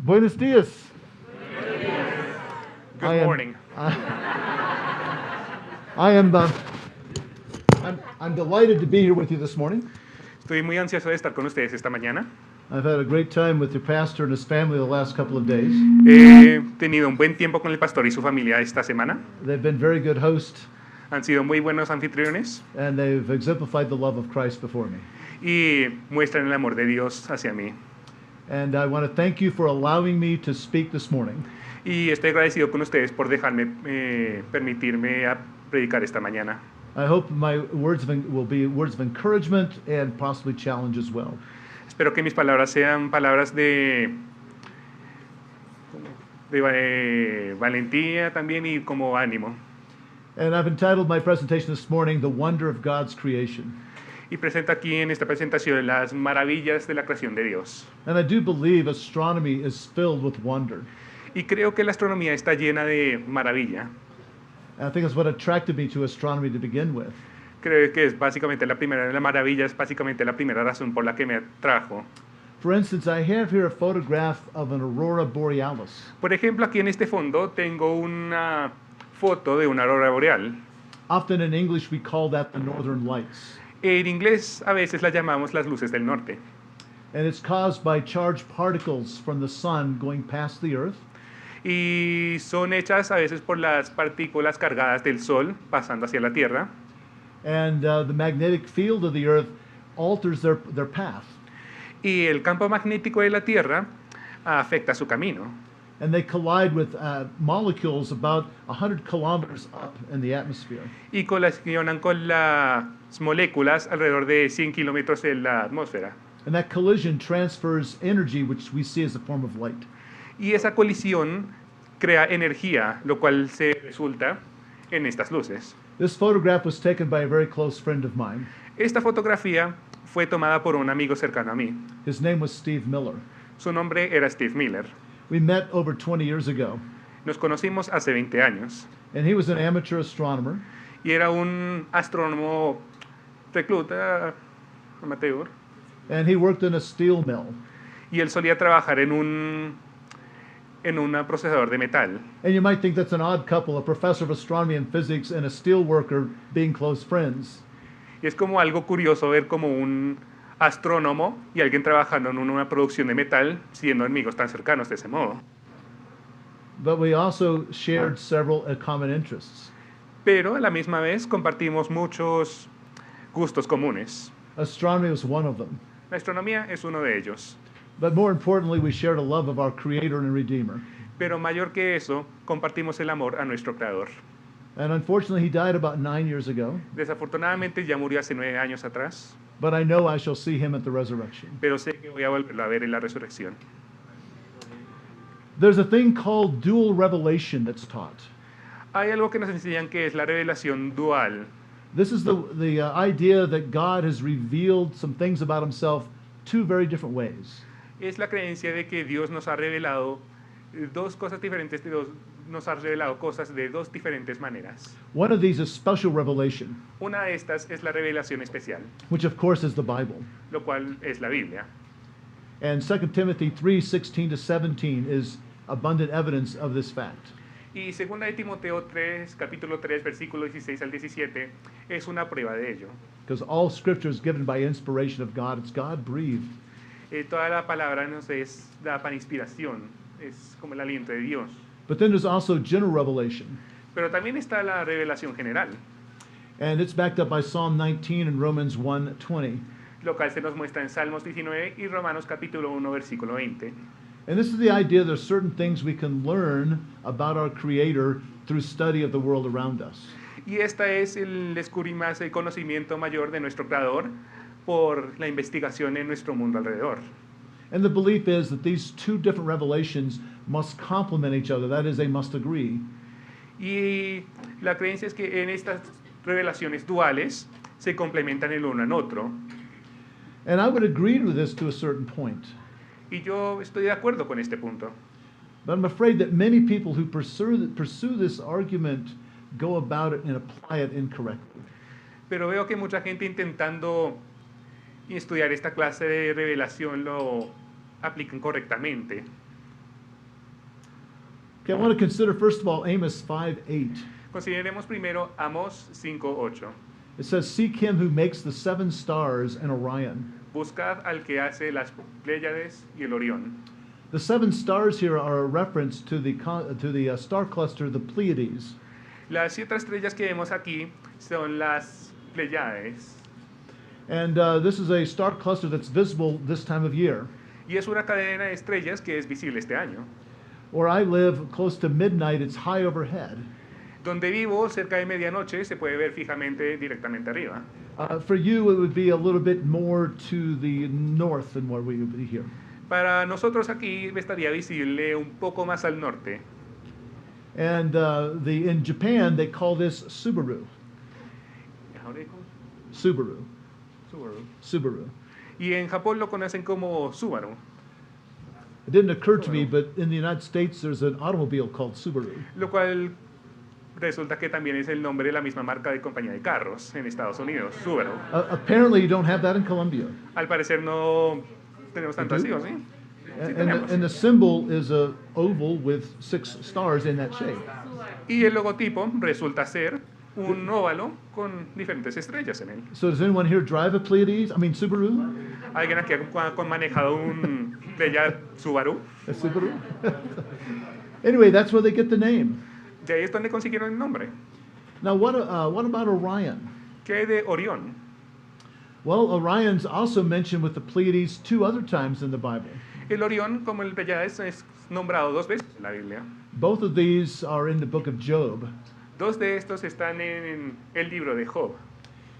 Buenos dias. Good morning. I'm delighted to be here with you this morning. Estoy muy ansioso de estar con ustedes esta mañana. I've had a great time with your pastor and his family the last couple of days. He tenido un buen tiempo con el pastor y su familia esta semana. They've been very good hosts, Han sido muy buenos anfitriones and they've exemplified the love of Christ before me. y muestran el amor de Dios hacia mí. And I want to thank you for allowing me to speak this morning. Y estoy agradecido con ustedes por dejarme, permitirme a predicar esta mañana. I hope my words will be words of encouragement and possibly challenge as well. Espero que mis palabras sean palabras de valentía también y como ánimo. And I've entitled my presentation this morning, The Wonder of God's Creation. Y presento aquí en esta presentación las maravillas de la creación de Dios. And I do believe astronomy is filled with wonder. Y creo que la astronomía está llena de maravilla. And I think it's what attracted me to astronomy to begin with. Creo que es básicamente la maravilla es básicamente la primera razón por la que me atrajo. For instance, I have here a photograph of an Aurora Borealis. Por ejemplo, aquí en este fondo tengo una foto de una aurora boreal. Often in English we call that the Northern Lights. En inglés a veces las llamamos las luces del norte. And it's caused by charged particles from the sun going past the Earth. Y son hechas a veces por las partículas cargadas del Sol pasando hacia la Tierra. And the magnetic field of the Earth alters their path. Y el campo magnético de la Tierra afecta su camino. And they collide with molecules about 100 kilometers up in the atmosphere. Y colisionan con las moléculas alrededor de 100 kilómetros en la atmósfera. And that collision transfers energy, which we see as a form of light. Y esa colisión crea energía, lo cual se resulta en estas luces. This photograph was taken by a very close friend of mine. Esta fotografía fue tomada por un amigo cercano a mí. His name was Steve Miller. Su nombre era Steve Miller. We met over 20 years ago. Nos conocimos hace 20 años. And he was an amateur astronomer. Y era un astrónomo recluta, amateur. And he worked in a steel mill. Y él solía trabajar en un procesador de metal. And you might think that's an odd couple, a professor of astronomy and physics and a steel worker being close friends. Y es como algo curioso ver como un astrónomo y alguien trabajando en una producción de metal siendo amigos tan cercanos de ese modo. But we also shared several common interests. Pero a la misma vez compartimos muchos gustos comunes. Astronomy was one of them. La astronomía es uno de ellos. But more importantly, we shared a love of our Creator and Redeemer. Pero mayor que eso, compartimos el amor a nuestro Creador. And unfortunately, he died about 9 years ago. Desafortunadamente ya murió hace 9 años atrás, But I know I shall see him at the resurrection. pero sé que voy a volverlo a ver en la resurrección. There's a thing called dual revelation that's taught. Hay algo que nos enseñan que es la revelación dual. This is the idea that God has revealed some things about himself two very different ways. Es la creencia de que Dios nos ha revelado dos cosas diferentes, nos ha revelado cosas de dos diferentes maneras. One of these is special revelation, Una de estas es la revelación especial, which of course is the Bible. lo cual es la Biblia. And 2 Timothy 3:16 to 17 is abundant evidence of this fact. Y 2 de Timoteo 3, capítulo 3, versículo 16 al 17, es una prueba de ello. Because all scripture is given by inspiration of God. It's God-breathed. Toda la palabra nos es dada para inspiración, es como el aliento de Dios. But then there's also general revelation. Pero también está la revelación general, And it's backed up by Psalm 19 and Romans 1:20. lo cual se nos muestra en Salmos 19 y Romanos capítulo 1, versículo 20. And this is the idea there's certain things we can learn about our Creator through study of the world around us. Y esta es el descubrimiento, el conocimiento mayor de nuestro Creador por la investigación en nuestro mundo alrededor. And the belief is that these two different revelations must complement each other. That is, they must agree. Y la creencia es que en estas revelaciones duales se complementan el uno en otro. And I would agree with this to a certain point. Y yo estoy de acuerdo con este punto. But I'm afraid that many people who pursue this argument go about it and apply it incorrectly. Pero veo que mucha gente intentando estudiar esta clase de revelación lo aplican correctamente. Okay, I want to consider first of all Amos 5:8. Consideremos primero Amos 5:8. It says, "Seek him who makes the seven stars and Orion." Buscad al que hace las Pléyades y el Orión. The seven stars here are a reference to the star cluster, the Pleiades. Las 7 estrellas que vemos aquí son las Pléyades. And this is a star cluster that's visible this time of year. Y es una cadena de estrellas que es visible este año. Where I live, close to midnight, it's high overhead. Donde vivo, cerca de medianoche, se puede ver fijamente directamente arriba. For you, it would be a little bit more to the north than where we would be here. Para nosotros aquí estaría visible un poco más al norte. And in Japan, they call this Subaru. How do you call it? Subaru. Subaru. Subaru. Y en Japón lo conocen como Subaru. It didn't occur to me, but in the United States, there's an automobile called Subaru. Lo cual resulta que también es el nombre de la misma marca de compañía de carros en Estados Unidos, Subaru. Apparently, you don't have that in Colombia. Al parecer no tenemos tanto así, ¿o sí? Sí tenemos. And the symbol is a oval with 6 stars in that shape. Y el logotipo resulta ser un óvalo con diferentes estrellas en él. So does anyone here drive a Subaru? ¿Alguien aquí ha manejado un Pléyade Subaru? A Subaru? Anyway, that's where they get the name. De ahí es donde consiguieron el nombre. Now, what about Orion? ¿Qué hay de Orión? Well, Orion's also mentioned with the Pleiades 2 other times in the Bible. El Orión, como el Pléyades, es nombrado 2 veces en la Biblia. Both of these are in the book of Job. 2 de estos están en el libro de Job.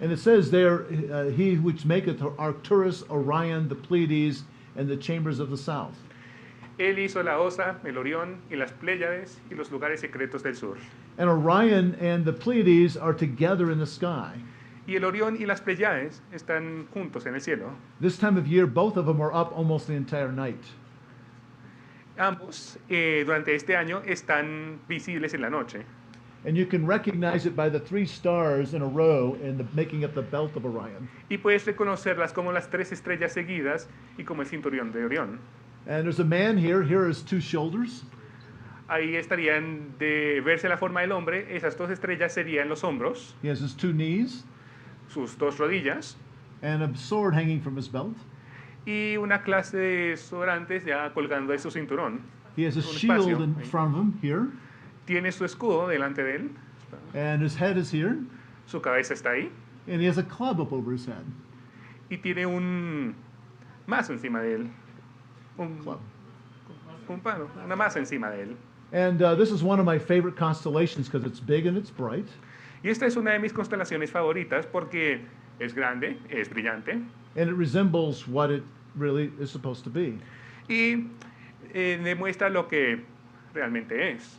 And it says there, he which maketh Arcturus, Orion, the Pleiades, and the chambers of the south. Él hizo la Osa, el Orión y las Pléyades y los lugares secretos del sur. And Orion and the Pleiades are together in the sky. Y el Orión y las Pléyades están juntos en el cielo. This time of year, both of them are up almost the entire night. Ambos, durante este año, están visibles en la noche. And you can recognize it by the 3 stars in a row and making up the belt of Orion. Y puedes reconocerlas como las 3 estrellas seguidas y como el cinturón de Orión. And there's a man here. Here are his 2 shoulders. Ahí estarían de verse la forma del hombre. Esas 2 estrellas serían los hombros, He has his 2 knees sus 2 rodillas and a sword hanging from his belt. y una clase de sobrantes ya colgando de su cinturón. He has a Un shield espacio in ahí. front of him here. Tiene su escudo delante de él, And his head is here. su cabeza está ahí And he has a club up over his head. y tiene un mazo encima de él. Club. Un palo, una masa encima de él. And this is one of my favorite constellations because it's big and it's bright. Y esta es una de mis constelaciones favoritas porque es grande, es brillante And it resembles what it really is supposed to be. y demuestra lo que realmente es.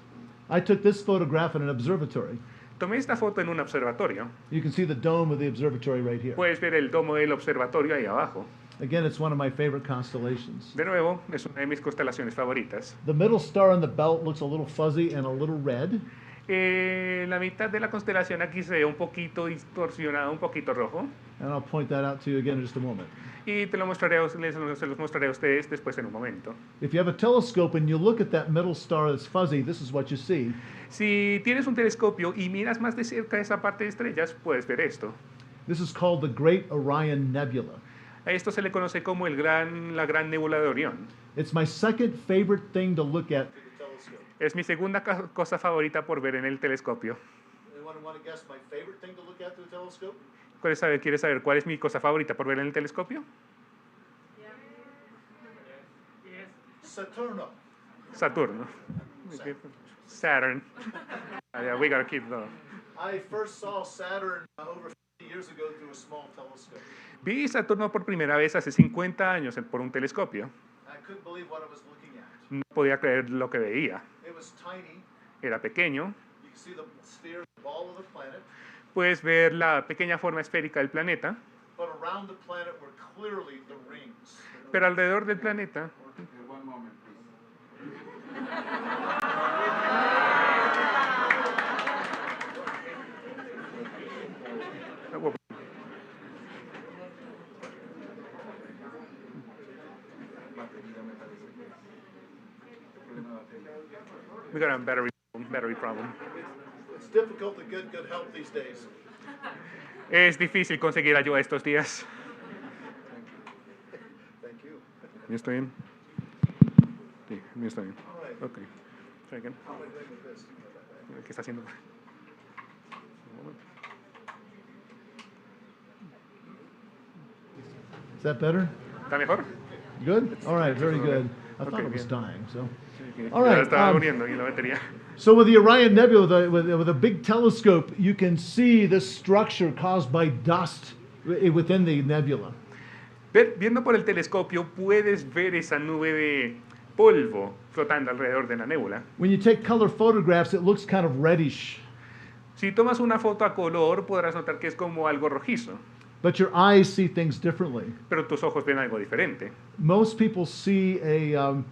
I took this photograph in an observatory. Tomé esta foto en un observatorio. You can see the dome of the observatory right here. Puedes ver el domo del observatorio ahí abajo. Again, it's one of my favorite constellations. De nuevo, es una de mis constelaciones favoritas. The middle star on the belt looks a little fuzzy and a little red. La mitad de la constelación aquí se ve un poquito distorsionado, un poquito rojo. And I'll point that out to you again in just a moment. Y se los mostraré a ustedes después en un momento. If you have a telescope and you look at that middle star that's fuzzy, this is what you see. Si tienes un telescopio y miras más de cerca esa parte de estrellas, puedes ver esto. This is called the Great Orion Nebula. A esto se le conoce como la gran nebula de Orión. It's my second favorite thing to look at through the telescope. Es mi segunda cosa favorita por ver en el telescopio. Anyone want to guess my favorite thing to look at through the telescope? ¿Quieres saber cuál es mi cosa favorita por ver en el telescopio? Saturno. Saturno. Saturn. Yeah, we gotta keep the... I first saw Saturn over 50 years ago through a small telescope. Vi Saturno por primera vez hace 50 años por un telescopio. I couldn't believe what I was looking at. No podía creer lo que veía. It was tiny. Era pequeño. You can see the sphere, the ball of the planet. Puedes ver la pequeña forma esférica del planeta. But around the planet were clearly the rings. Pero alrededor del planeta... One moment, please. Batería me parece que es. Problema de We got a battery problem. It's difficult to get good help these days. Es difícil conseguir ayuda estos días. Thank you. ¿Ya está bien? Sí, ya está bien. Ok. Try again. ¿Qué está haciendo? Is that better? ¿Está mejor? Good? All right, very good. I thought Okay, it was bien. dying, so. Okay. All Ya right, estaba muriendo y la batería. So with the Orion Nebula, with a big telescope, you can see this structure caused by dust within the nebula. Viendo por el telescopio puedes ver esa nube de polvo flotando alrededor de la nébula. When you take color photographs, it looks kind of reddish, Si tomas una foto a color podrás notar que es como algo rojizo, but your eyes see things differently. pero tus ojos ven algo diferente. Most people see a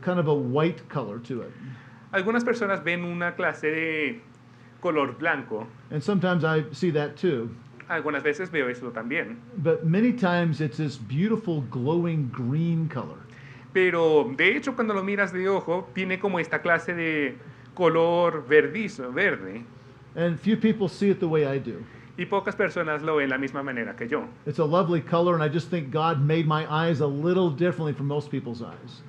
kind of a white color to it. Algunas personas ven una clase de color blanco. And sometimes I see that too. Algunas veces veo eso también. But many times it's this beautiful glowing green color. Pero de hecho cuando lo miras de ojo, tiene como esta clase de color verdizo, verde. And few people see it the way I do. Y pocas personas lo ven de la misma manera que yo. It's a lovely color, and I just think God made my eyes a little differently from most people's eyes.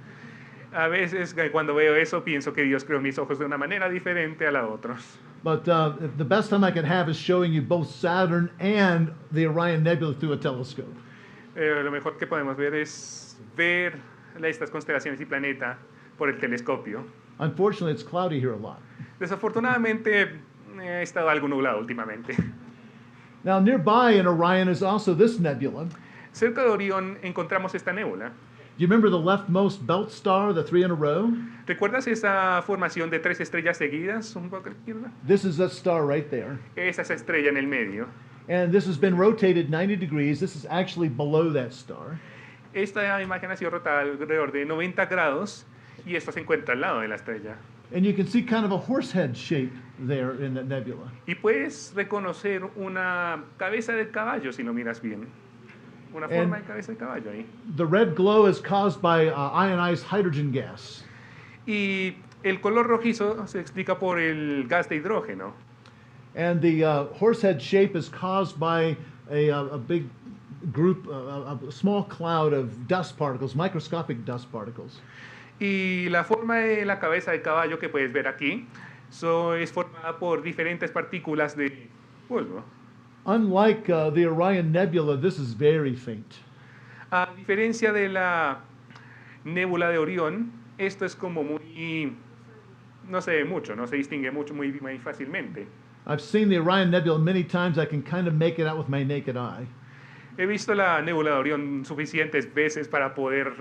A veces cuando veo eso pienso que Dios creó mis ojos de una manera diferente a la de otros. But the best time I can have is showing you both Saturn and the Orion Nebula through a telescope. Lo mejor que podemos ver es ver estas constelaciones y planeta por el telescopio. Unfortunately, it's cloudy here a lot. Desafortunadamente he estado algo nublado últimamente. Now, nearby in Orion is also this nebula. Cerca de Orión encontramos esta nébula. Do you remember the leftmost belt star, the three in a row? ¿Recuerdas esa formación de 3 estrellas seguidas? Un poco a la izquierda. This is that star right there. Esa es esa estrella en el medio. And this has been rotated 90 degrees. This is actually below that star. Esta imagen ha sido rotada alrededor de 90 grados y esto se encuentra al lado de la estrella. And you can see kind of a horse head shape there in the nebula. Y puedes reconocer una cabeza de caballo si lo miras bien. Una forma de cabeza de caballo ahí. The red glow is caused by ionized hydrogen gas. Y el color rojizo se explica por el gas de hidrógeno. And the horsehead shape is caused by a big group, a small cloud of dust particles, microscopic dust particles. Y la forma de la cabeza de caballo que puedes ver aquí es formada por diferentes partículas de polvo. Unlike the Orion Nebula, this is very faint. A diferencia de la nébula de Orión, esto es como muy, no se ve mucho, no se distingue mucho muy fácilmente. I've seen the Orion Nebula many times. I can kind of make it out with my naked eye. He visto la nébula de Orión suficientes veces para poder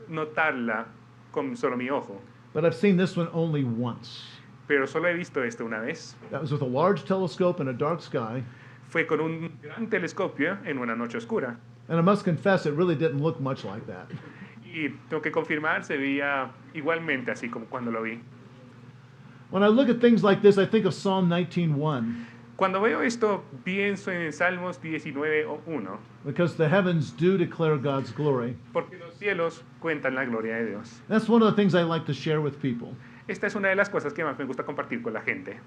notarla con solo mi ojo, But I've seen this one only once. pero solo he visto esto una vez. That was with a large telescope in a dark sky. Fue con un gran telescopio en una noche oscura. And I must confess, it really didn't look much like that. Y tengo que confirmar, se veía igualmente así como cuando lo vi. When I look at things like this, I think of Psalm 19:1, Cuando veo esto, pienso en Salmos 19:1, because the heavens do declare God's glory. porque los cielos cuentan la gloria de Dios. That's one of the things I like to share with people. Esta es una de las cosas que más me gusta compartir con la gente.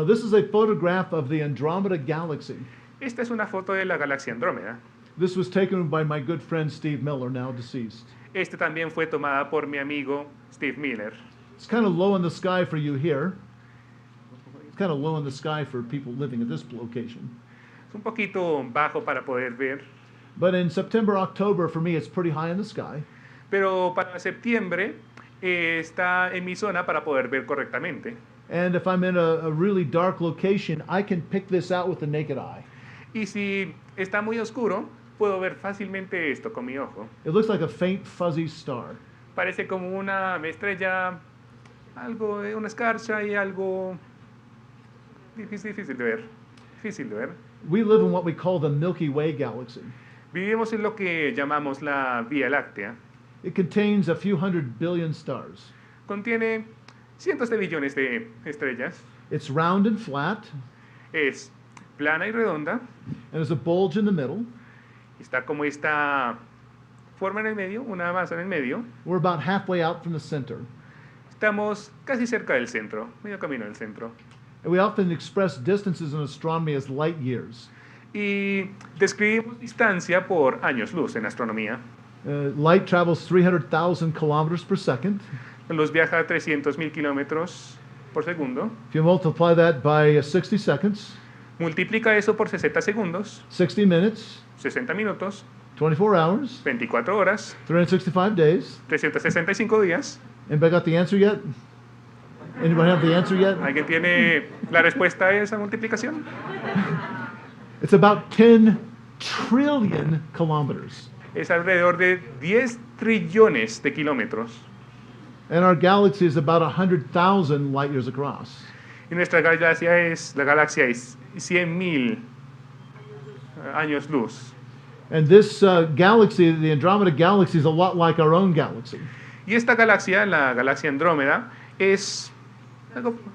This is a photograph of the Andromeda Galaxy. Esta es una foto de la galaxia Andrómeda. This was taken by my good friend Steve Miller, now deceased. Este también fue tomada por mi amigo Steve Miller. It's kind of low in the sky for you here. It's kind of low in the sky for people living at this location. Es un poquito bajo para poder ver, But in September, October, for me, it's pretty high in the sky. pero para septiembre está en mi zona para poder ver correctamente. And if I'm in a really dark location, I can pick this out with the naked eye. Y si está muy oscuro, puedo ver fácilmente esto con mi ojo. It looks like a faint, fuzzy star. Parece como una estrella, algo, una escarcha y algo difícil de ver. Difícil de ver. We live in what we call the Milky Way galaxy. Vivimos en lo que llamamos la Vía Láctea. It contains a few hundred billion stars. Contiene cientos de billones de estrellas. It's round and flat, Es plana y redonda. and there's a bulge in the middle. Está como esta forma en el medio, una masa en el medio. We're about halfway out from the center. Estamos casi cerca del centro, medio camino del centro. And we often express distances in astronomy as light years. Y describimos distancia por años luz en astronomía. Light travels 300,000 kilometers per second. La luz viaja a 300.000 kilómetros por segundo. If you multiply that by 60 seconds, Multiplica eso por 60 segundos, 60 minutes, 60 minutos, 24 hours, 24 horas, 365 days. 365 días. Anybody got the answer yet? Anybody have the answer yet? ¿Alguien tiene la respuesta a esa multiplicación? It's about 10 trillion kilometers. Es alrededor de 10 trillones de kilómetros. And our galaxy is about 100,000 light years across. Y nuestra la galaxia es 100.000 años luz. And this galaxy, the Andromeda Galaxy, is a lot like our own galaxy. Y esta galaxia, la galaxia Andrómeda, es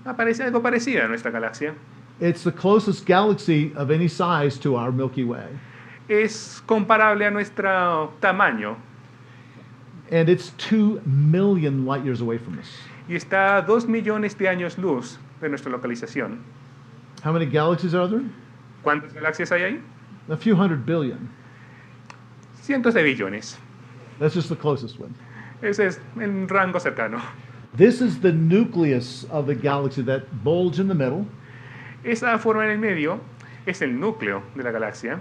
aparece algo parecida a nuestra galaxia. It's the closest galaxy of any size to our Milky Way. Es comparable a nuestro tamaño And it's 2 million light years away from us. y está a 2 millones de años luz de nuestra localización. How many galaxies are there? ¿Cuántas galaxias hay ahí? A few hundred billion. Cientos de billones. That's just the closest one. Ese es el rango cercano. This is the nucleus of the galaxy, that bulge in the middle. Esa forma en el medio es el núcleo de la galaxia.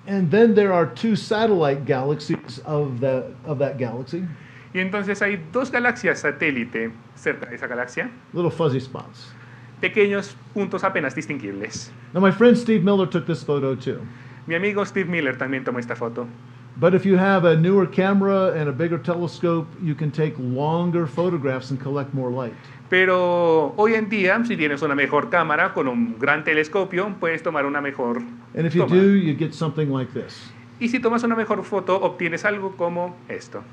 And then there are 2 satellite galaxies of that galaxy, Y entonces hay dos galaxias satélite cerca de esa galaxia, little fuzzy spots. pequeños puntos apenas distinguibles. Now, my friend Steve Miller took this photo too. Mi amigo Steve Miller también tomó esta foto. But if you have a newer camera and a bigger telescope, you can take longer photographs and collect more light. Pero hoy en día, si tienes una mejor cámara con un gran telescopio, puedes tomar una mejor And if you toma. do, you get something like this. Y si tomas una mejor foto, obtienes algo como esto.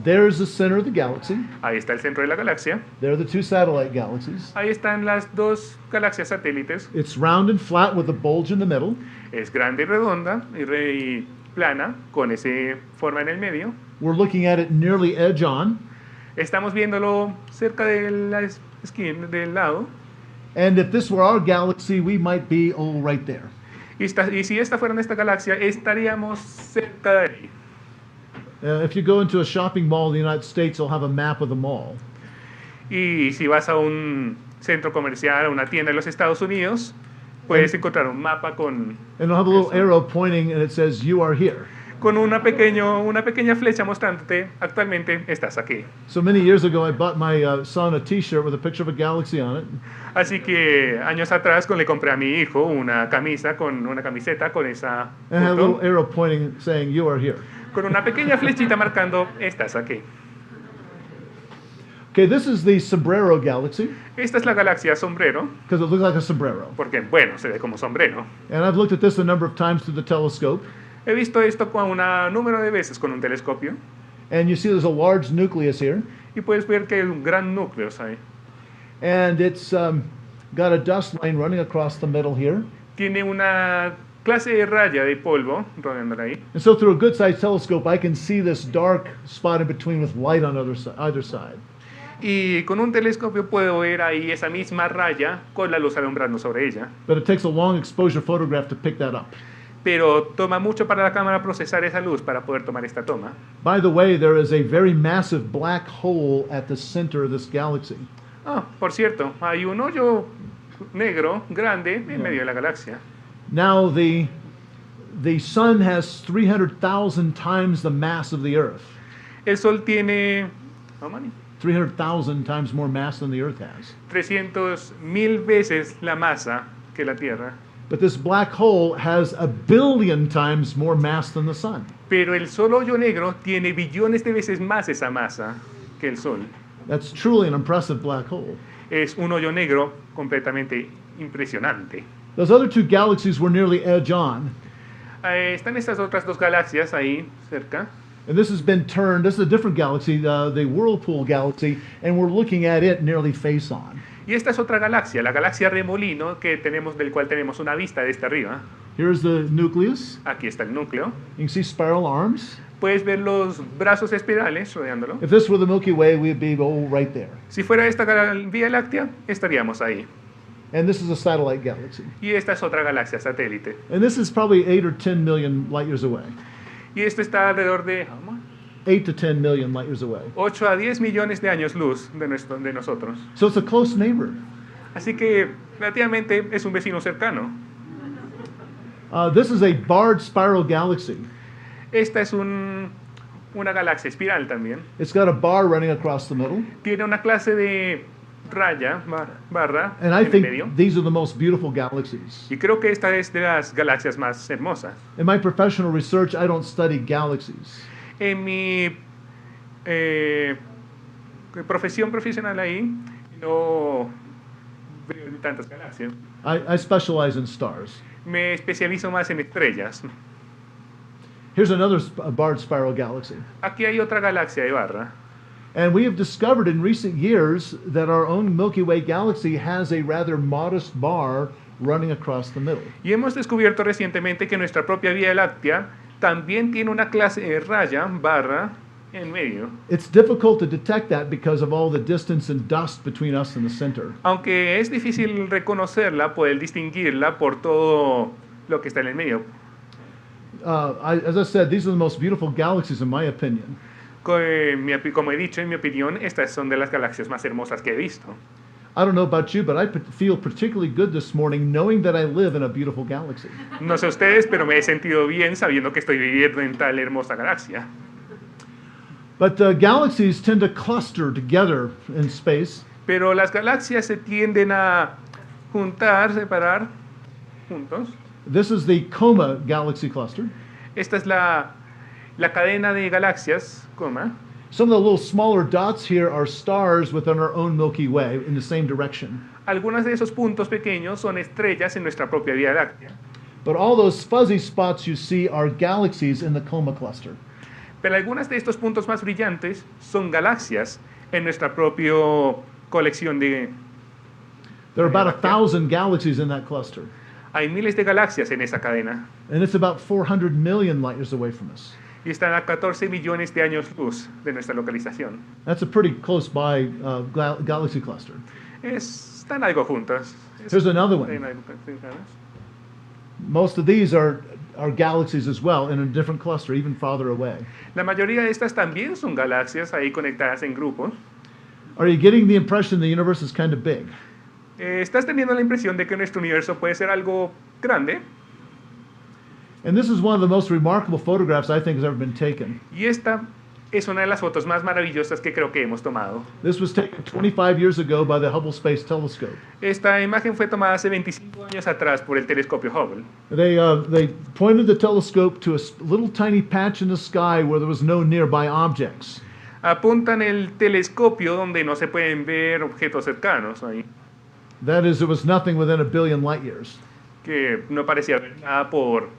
There's the center of the galaxy. Ahí está el centro de la galaxia. There are the 2 satellite galaxies. Ahí están las dos galaxias satélites. It's round and flat with a bulge in the middle. Es grande y redonda y plana, con ese forma en el medio. We're looking at it nearly edge on. Estamos viéndolo cerca de la esquina, del lado. And if this were our galaxy, we might be right there. Y si esta fuera nuestra galaxia, estaríamos cerca de ahí. If you go into a shopping mall in the United States, they'll have a map of the mall. Y si vas a un centro comercial, a una tienda de los Estados Unidos, puedes encontrar un mapa con And they'll have a little arrow pointing and it says, you are here. una pequeña flecha mostrándote, actualmente estás aquí. So many years ago, I bought my son a t-shirt with a picture of a galaxy on it. Así que años atrás le compré a mi hijo una camiseta con esa And it had a little foto, arrow pointing saying, you are here. con una pequeña flechita marcando, estás aquí. Okay, this is the Sombrero Galaxy, Esta es la galaxia sombrero, because it looks like a sombrero. porque bueno, se ve como sombrero. And I've looked at this a number of times through the telescope. He visto esto con un número de veces con un telescopio And you see there's a large nucleus here. y puedes ver que hay un gran núcleo ahí. And it's got a dust lane running across the middle here. Tiene una clase de raya de polvo rodeándola ahí. And so through a good-sized telescope, I can see this dark spot in between with light on either side. Y con un telescopio puedo ver ahí esa misma raya con la luz alumbrando sobre ella. But it takes a long exposure photograph to pick that up. Pero toma mucho para la cámara procesar esa luz para poder tomar esta toma. By the way, there is a very massive black hole at the center of this galaxy. Ah, por cierto, hay un hoyo negro grande en medio de la galaxia. Now, the sun has 300,000 times the mass of the Earth. El Sol tiene 300,000 times more mass than the Earth has. 300.000 veces la masa que la Tierra. But this black hole has 1 billion times more mass than the sun. Pero el Sol hoyo negro tiene billones de veces más esa masa que el Sol. That's truly an impressive black hole. Es un hoyo negro completamente impresionante. Those other 2 galaxies were nearly edge on. Están estas otras dos galaxias ahí cerca. And this has been turned, this is a different galaxy, the Whirlpool Galaxy, and we're looking at it nearly face on. Y esta es otra galaxia, la galaxia Remolino, del cual tenemos una vista desde arriba. Here's the nucleus. Aquí está el núcleo. You can see spiral arms. Puedes ver los brazos espirales rodeándolo. If this were the Milky Way, we'd be right there. Si fuera esta Vía Láctea, estaríamos ahí. And this is a satellite galaxy. Y esta es otra galaxia satélite. And this is probably 8 or 10 million light years away. Y esto está alrededor de 8 to 10 million light years away. 8 a 10 millones de años luz de nosotros. So it's a close neighbor. Así que relativamente es un vecino cercano. This is a barred spiral galaxy. Esta es una galaxia espiral también. It's got a bar running across the middle. Tiene una clase de raya, barra, And I en el think medio. these are the most beautiful galaxies. Y creo que esta es de las galaxias más hermosas. In my professional research, I don't study galaxies. En mi profesión profesional ahí, no veo tantas galaxias. I specialize in stars. Me especializo más en estrellas. Here's another barred spiral galaxy. Aquí hay otra galaxia de barra. And we have discovered in recent years that our own Milky Way galaxy has a rather modest bar running across the middle. Y hemos descubierto recientemente que nuestra propia Vía Láctea también tiene una clase de raya, barra, en medio. It's difficult to detect that because of all the distance and dust between us and the center. Aunque es difícil reconocerla, poder distinguirla por todo lo que está en el medio. As I said, these are the most beautiful galaxies in my opinion. Como he dicho, en mi opinión, estas son de las galaxias más hermosas que he visto. I don't know about you, but I feel particularly good this morning knowing that I live in a beautiful galaxy. No sé ustedes, pero me he sentido bien sabiendo que estoy viviendo en tal hermosa galaxia. But galaxies tend to cluster together in space. Pero las galaxias se tienden a juntar, separar, juntos. This is the Coma galaxy cluster. Esta es la cadena de galaxias, Coma. Some of the little smaller dots here are stars within our own Milky Way in the same direction. Algunos de esos puntos pequeños son estrellas en nuestra propia Vía Láctea. But all those fuzzy spots you see are galaxies in the Coma cluster. Pero algunas de estos puntos más brillantes son galaxias en nuestra propia colección de... There are about 1,000 galaxies in that cluster. Hay miles de galaxias en esa cadena. And it's about 400 million light years away from us. Y están a 14 millones de años luz de nuestra localización. That's a pretty close by galaxy cluster. Están algo juntas. Here's another one. Most of these are galaxies as well in a different cluster, even farther away. La mayoría de estas también son galaxias ahí conectadas en grupos. Are you getting the impression the universe is kind of big? ¿Estás teniendo la impresión de que nuestro universo puede ser algo grande? And this is one of the most remarkable photographs I think has ever been taken. Y esta es una de las fotos más maravillosas que creo que hemos tomado. This was taken 25 years ago by the Hubble Space Telescope. Esta imagen fue tomada hace 25 años atrás por el telescopio Hubble. They pointed the telescope to a little tiny patch in the sky where there was no nearby objects. Apuntan el telescopio donde no se pueden ver objetos cercanos ahí. That is, there was nothing within 1 billion light years. Que no parecía haber nada por...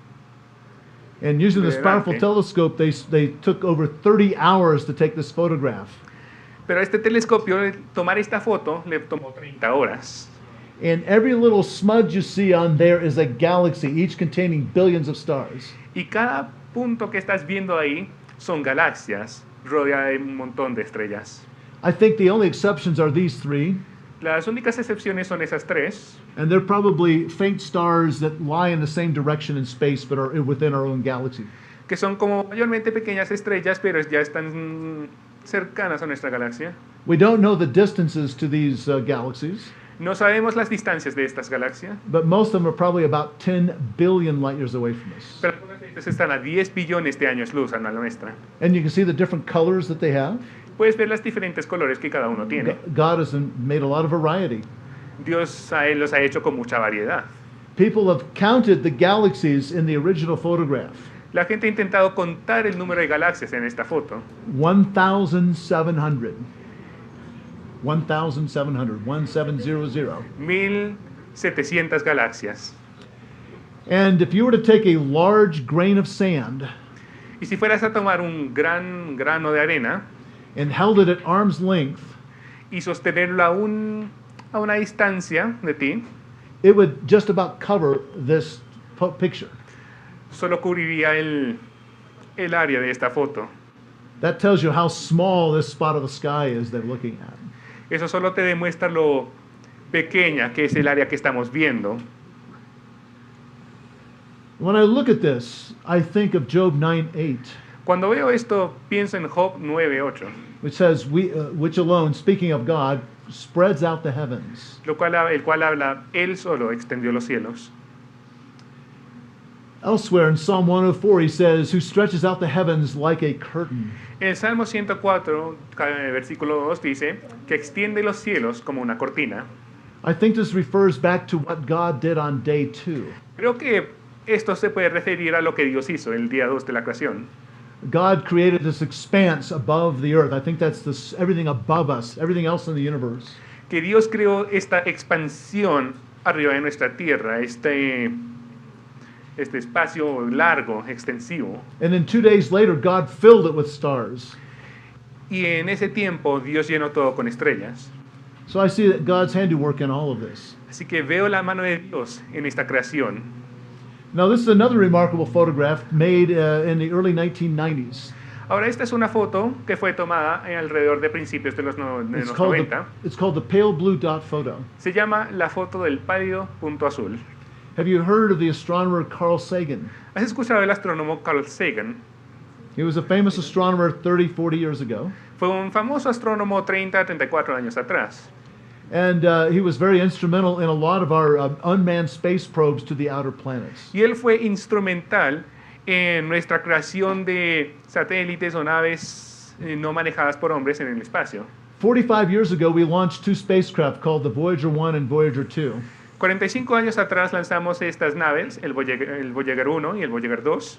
And using this powerful Delante. telescope, they took over 30 hours to take this photograph. Pero a este telescopio, tomar esta foto, le tomó 30 horas. And every little smudge you see on there is a galaxy, each containing billions of stars. Y cada punto que estás viendo ahí son galaxias rodeadas de un montón de estrellas. I think the only exceptions are these three, Las únicas excepciones son esas tres. and they're probably faint stars that lie in the same direction in space but are within our own galaxy. Que son como mayormente pequeñas estrellas, pero ya están cercanas a nuestra galaxia. We don't know the distances to these galaxies, No sabemos las distancias de estas galaxias, but most of them are probably about 10 billion light years away from us. pero algunas de estas están a 10 billones de años luz a la nuestra. And you can see the different colors that they have. Puedes ver los diferentes colores que cada uno tiene. God has made a lot of variety. Dios los ha hecho con mucha variedad. People have counted the galaxies in the original photograph. La gente ha intentado contar el número de galaxias en esta foto. 1,700. 1,700. 1700. 1700 galaxias. And if you were to take a large grain of sand Y si fueras a tomar un gran grano de arena and held it at arm's length, y sostenerlo a una distancia de ti, it would just about cover this picture. Solo cubriría el área de esta foto. That tells you how small this spot of the sky is they're looking at. Eso solo te demuestra lo pequeña que es el área que estamos viendo. When I look at this, I think of Job 9:8, Cuando veo esto, pienso en Job 9:8, which says, which alone, speaking of God, spreads out the heavens. el cual habla, Él solo extendió los cielos. Elsewhere in Psalm 104, he says, who stretches out the heavens like a curtain. En el Salmo 104, versículo 2 dice que extiende los cielos como una cortina. I think this refers back to what God did on day 2. Creo que esto se puede referir a lo que Dios hizo el día 2 de la creación. God created this expanse above the earth. I think that's everything above us, everything else in the universe. Que Dios creó esta expansión arriba de nuestra tierra, este espacio largo, extensivo. And then 2 days later, God filled it with stars. Y en ese tiempo Dios llenó todo con estrellas. So I see that God's handiwork in all of this. Así que veo la mano de Dios en esta creación. Now, this is another remarkable photograph made in the early 1990s. Ahora, esta es una foto que fue tomada alrededor de principios de los 90. It's called the pale blue dot photo. Se llama la foto del pálido punto azul. Have you heard of the astronomer Carl Sagan? ¿Has escuchado del astrónomo Carl Sagan? He was a famous astronomer 30, 40 years ago. Fue un famoso astrónomo 30, 34 años atrás. And he was very instrumental in a lot of our unmanned space probes to the outer planets. Y él fue instrumental en nuestra creación de satélites o naves no manejadas por hombres en el espacio. 45 years ago, we launched 2 spacecraft called the Voyager 1 and Voyager 2. 45 años atrás lanzamos estas naves, el Voyager 1 y el Voyager 2,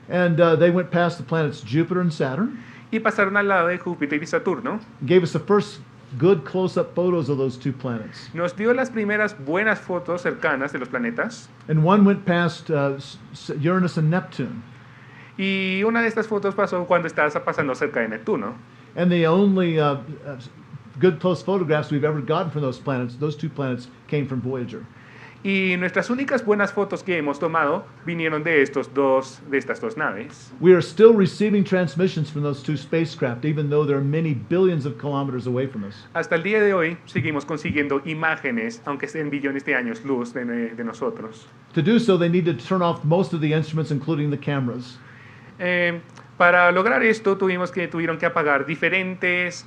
And they went past the planets Jupiter and Saturn. y pasaron al lado de Júpiter y Saturno. Gave us the first good close-up photos of those 2 planets. Nos dio las primeras buenas fotos cercanas de los planetas. And one went past Uranus and Neptune. Y una de estas fotos pasó cuando estabas pasando cerca de Neptuno. And the only good close photographs we've ever gotten from those 2 planets, came from Voyager. Y nuestras únicas buenas fotos que hemos tomado vinieron de estas dos naves. We are still receiving transmissions from those 2 spacecraft, even though they're many billions of kilometers away from us. Hasta el día de hoy seguimos consiguiendo imágenes, aunque estén billones de años luz de nosotros. To do so, they need to turn off most of the instruments, including the cameras. Para lograr esto tuvieron que apagar diferentes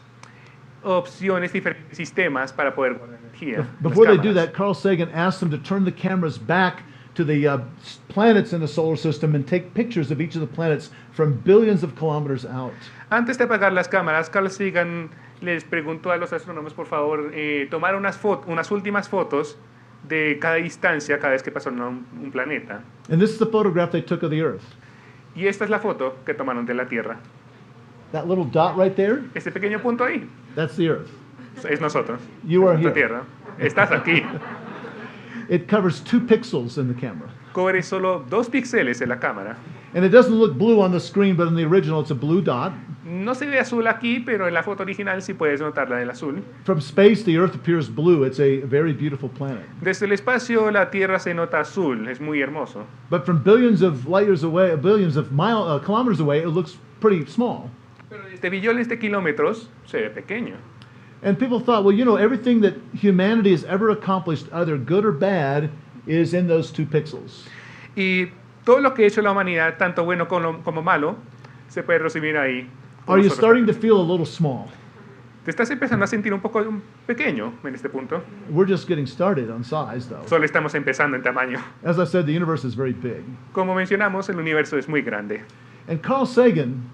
opciones, diferentes sistemas para poder guardar energía. Before las they do cámaras. that, Carl Sagan asked them to turn the cameras back to the planets in the solar system and take pictures of each of the planets from billions of kilometers out. Antes de apagar las cámaras, Carl Sagan les preguntó a los astrónomos, por favor, tomar unas últimas fotos de cada distancia cada vez que pasaron a un planeta. And this is the photograph they took of the Earth. Y esta es la foto que tomaron de la Tierra. That little dot right there, Este pequeño punto ahí that's the Earth. es nosotros, You are nuestra here. Tierra. Estás aquí. It covers 2 pixels in the camera. Cubre solo 2 píxeles en la cámara. And it doesn't look blue on the screen, but in the original it's a blue dot. No se ve azul aquí, pero en la foto original sí puedes notar la del azul. From space, the Earth appears blue. It's a very beautiful planet. Desde el espacio la Tierra se nota azul, es muy hermoso. But from billions of light years away, billions of kilometers away, it looks pretty small. Pero desde billones de kilómetros se ve pequeño. And people thought, well, you know, everything that humanity has ever accomplished, either good or bad, is in those 2 pixels. Y todo lo que ha hecho la humanidad, tanto bueno como malo, se puede resumir ahí. Are you starting to feel a little small? Te estás empezando a sentir un poco pequeño en este punto. We're just getting started on size, though. Solo estamos empezando en tamaño. As I said, the universe is very big. Como mencionamos, el universo es muy grande. And Carl Sagan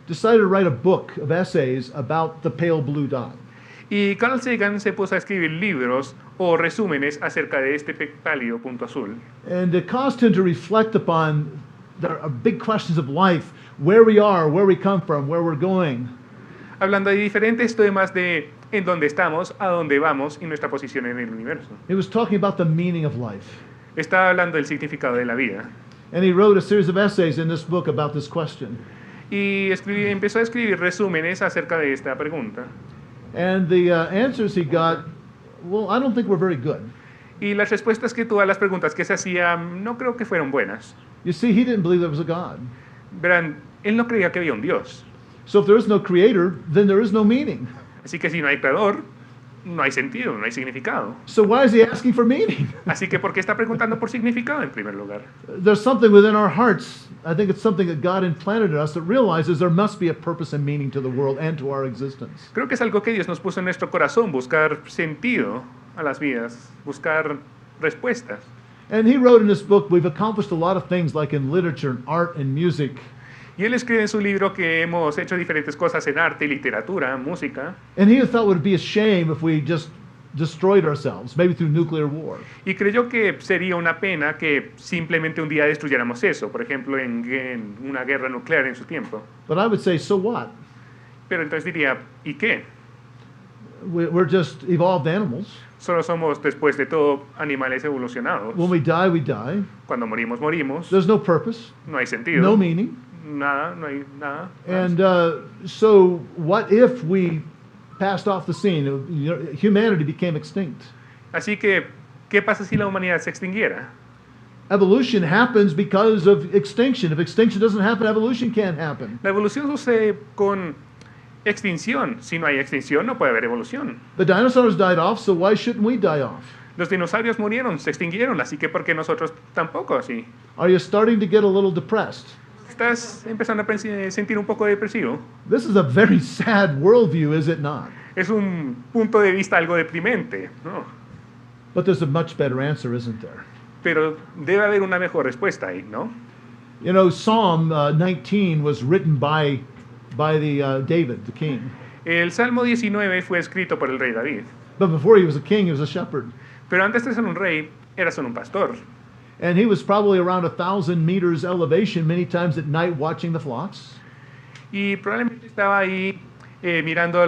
decided to write a book of essays about the pale blue dot. Y Carl Sagan se puso a escribir libros o resúmenes acerca de este pálido punto azul. And it caused him to reflect upon the big questions of life, where we are, where we come from, where we're going. Hablando de diferentes temas de en dónde estamos, a dónde vamos y nuestra posición en el universo. He was talking about the meaning of life. Está hablando del significado de la vida. And he wrote a series of essays in this book about this question. Y empezó a escribir resúmenes acerca de esta pregunta. And the answers he got, well, I don't think were very good. Y las respuestas que tuvo a las preguntas que se hacían no creo que fueron buenas. You see, he didn't believe there was a God. Verán, él no creía que había un Dios. So if there is no creator, then there is no meaning. Así que si no hay creador, no hay sentido, no hay significado. So why is he asking for meaning? Así que ¿por qué está preguntando por significado en primer lugar? There's something within our hearts. I think it's something that God implanted in us that realizes there must be a purpose and meaning to the world and to our existence. Creo que es algo que Dios nos puso en nuestro corazón, buscar sentido a las vidas, buscar respuestas. And he wrote in this book, we've accomplished a lot of things like in literature and art and music. Y él escribe en su libro que hemos hecho diferentes cosas en arte, literatura, música. And he thought it would be a shame if we just destroyed ourselves, maybe through nuclear war. Y creyó que sería una pena que simplemente un día destruyéramos eso, por ejemplo, en una guerra nuclear en su tiempo. But I would say, so what? Pero entonces diría, ¿y qué? We're just evolved animals. Solo somos, después de todo, animales evolucionados. When we die, we die. Cuando morimos, morimos. There's no purpose, No hay sentido. no meaning. Nada, no hay nada. And so what if we passed off the scene? Humanity became extinct. Así que, ¿qué pasa si la humanidad se extinguiera? Evolution happens because of extinction. If extinction doesn't happen, evolution can't happen. La evolución sucede con extinción. Si no hay extinción, no puede haber evolución. The dinosaurs died off, so why shouldn't we die off? Los dinosaurios murieron, se extinguieron, así que ¿por qué nosotros tampoco así? Are you starting to get a little depressed? ¿Estás empezando a sentir un poco depresivo? This is a very sad worldview, is it not? Es un punto de vista algo deprimente, ¿no? But there's a much better answer, isn't there? Pero debe haber una mejor respuesta ahí, ¿no? You know, Psalm 19 was written by David, the king. El Salmo 19 fue escrito por el rey David. But before he was a king, he was a shepherd. Pero antes de ser un rey, era solo un pastor. And he was probably around 1,000 meters elevation many times at night watching the flocks. Y probablemente estaba ahí mirando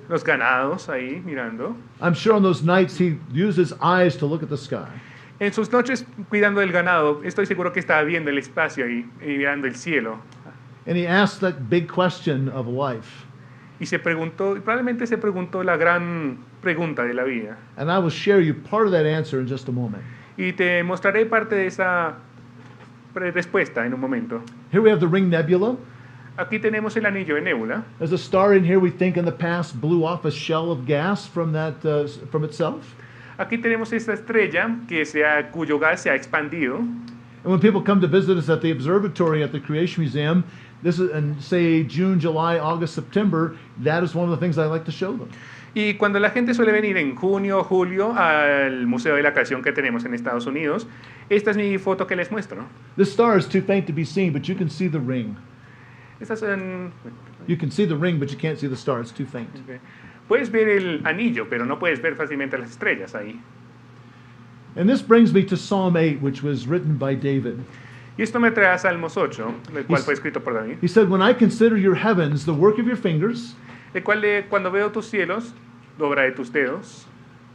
los ganados, ahí mirando. I'm sure on those nights he used his eyes to look at the sky. En sus noches cuidando del ganado, estoy seguro que estaba viendo el espacio y mirando el cielo. And he asked that big question of life. Y se preguntó, probablemente se preguntó la gran pregunta de la vida. And I will share you part of that answer in just a moment. Y te mostraré parte de esa respuesta en un momento. Here we have the Ring Nebula. Aquí tenemos el anillo de Nebula. There's a star in here we think in the past blew off a shell of gas from from itself. Aquí tenemos esta estrella cuyo gas se ha expandido. And when people come to visit us at the observatory at the Creation Museum, this is in say June, July, August, September, that is one of the things I like to show them. Y cuando la gente suele venir en junio o julio al Museo de la Creación que tenemos en Estados Unidos, esta es mi foto que les muestro. This star is too faint to be seen, but you can see the ring. Estas son... You can see the ring, but you can't see the star. It's too faint. Okay. Puedes ver el anillo, pero no puedes ver fácilmente las estrellas ahí. And this brings me to Psalm 8, which was written by David. Y esto me trae a Salmos 8, el cual fue escrito por David. He said, when I consider your heavens, the work of your fingers, El cual cuando veo tus cielos, la obra de tus dedos,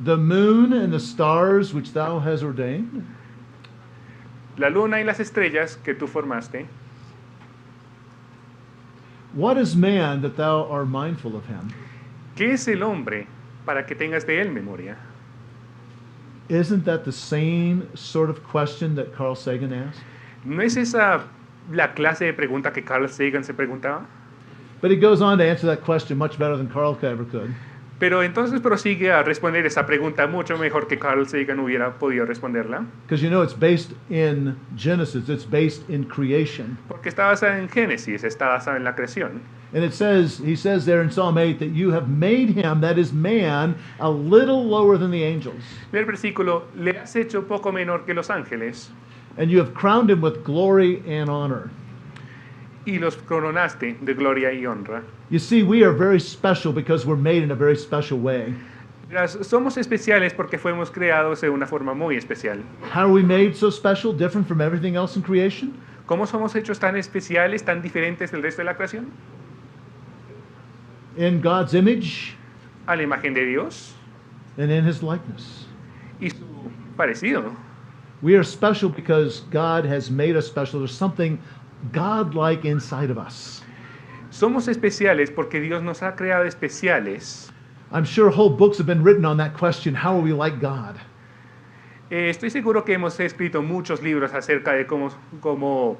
the moon and the stars which thou hast ordained, la luna y las estrellas que tú formaste, what is man that thou art mindful of him? ¿qué es el hombre para que tengas de él memoria? Isn't that the same sort of question that Carl Sagan asked? ¿No es esa la clase de pregunta que Carl Sagan se preguntaba? But he goes on to answer that question much better than Carl ever could. Pero entonces prosigue a responder esa pregunta mucho mejor que Carl Sagan hubiera podido responderla. Because you know it's based in Genesis, it's based in creation. Porque está basada en Génesis, está basada en la creación. And he says there in Psalm 8 that you have made him, that is man, a little lower than the angels. En el versículo, le has hecho poco menor que los ángeles And you have crowned him with glory and honor. y los coronaste de gloria y honra. You see, we are very special because we're made in a very special way. Somos especiales porque fuimos creados de una forma muy especial. How are we made so special, different from everything else in creation? ¿Cómo somos hechos tan especiales, tan diferentes del resto de la creación? In God's image A la imagen de Dios and in his likeness. y su parecido. We are special because God has made us special. There's something God-like inside of us. Somos especiales porque Dios nos ha creado especiales. I'm sure whole books have been written on that question, how are we like God? Estoy seguro que hemos escrito muchos libros acerca de cómo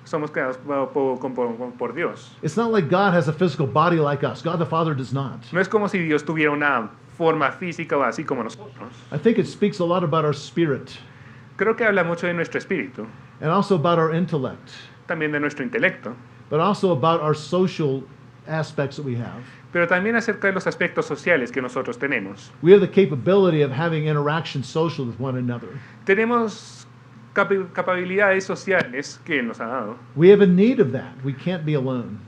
somos creados por Dios. It's not like God has a physical body like us. God the Father does not. No es como si Dios tuviera una forma física o así como nosotros. I think it speaks a lot about our spirit Creo que habla mucho de nuestro espíritu, and also about our intellect, también de nuestro intelecto, but also about our social aspects that we have. pero también acerca de los aspectos sociales que nosotros tenemos. We have the capability of having interaction social with one another. Tenemos capacidades sociales que Él nos ha dado. We have a need of that. We can't be alone.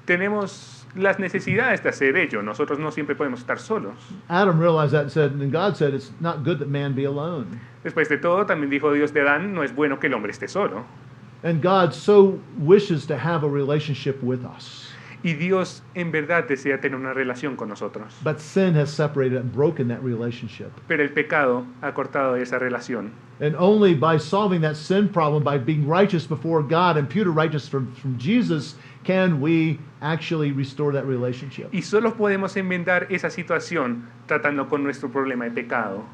Tenemos las necesidades de hacer ello. Nosotros no siempre podemos estar solos. Adam realized that and said, and God said, it's not good that man be alone. Después de todo, también dijo Dios de Adán, no es bueno que el hombre esté solo. And God so wishes to have a relationship with us. Y Dios en verdad desea tener una relación con nosotros. But sin has separated and broken that relationship. Pero el pecado ha cortado esa relación. And only by solving that sin problem, by being righteous before God, imputed righteous from Jesus, can we actually restore that relationship. Y solo podemos enmendar esa situación tratando con nuestro problema de pecado.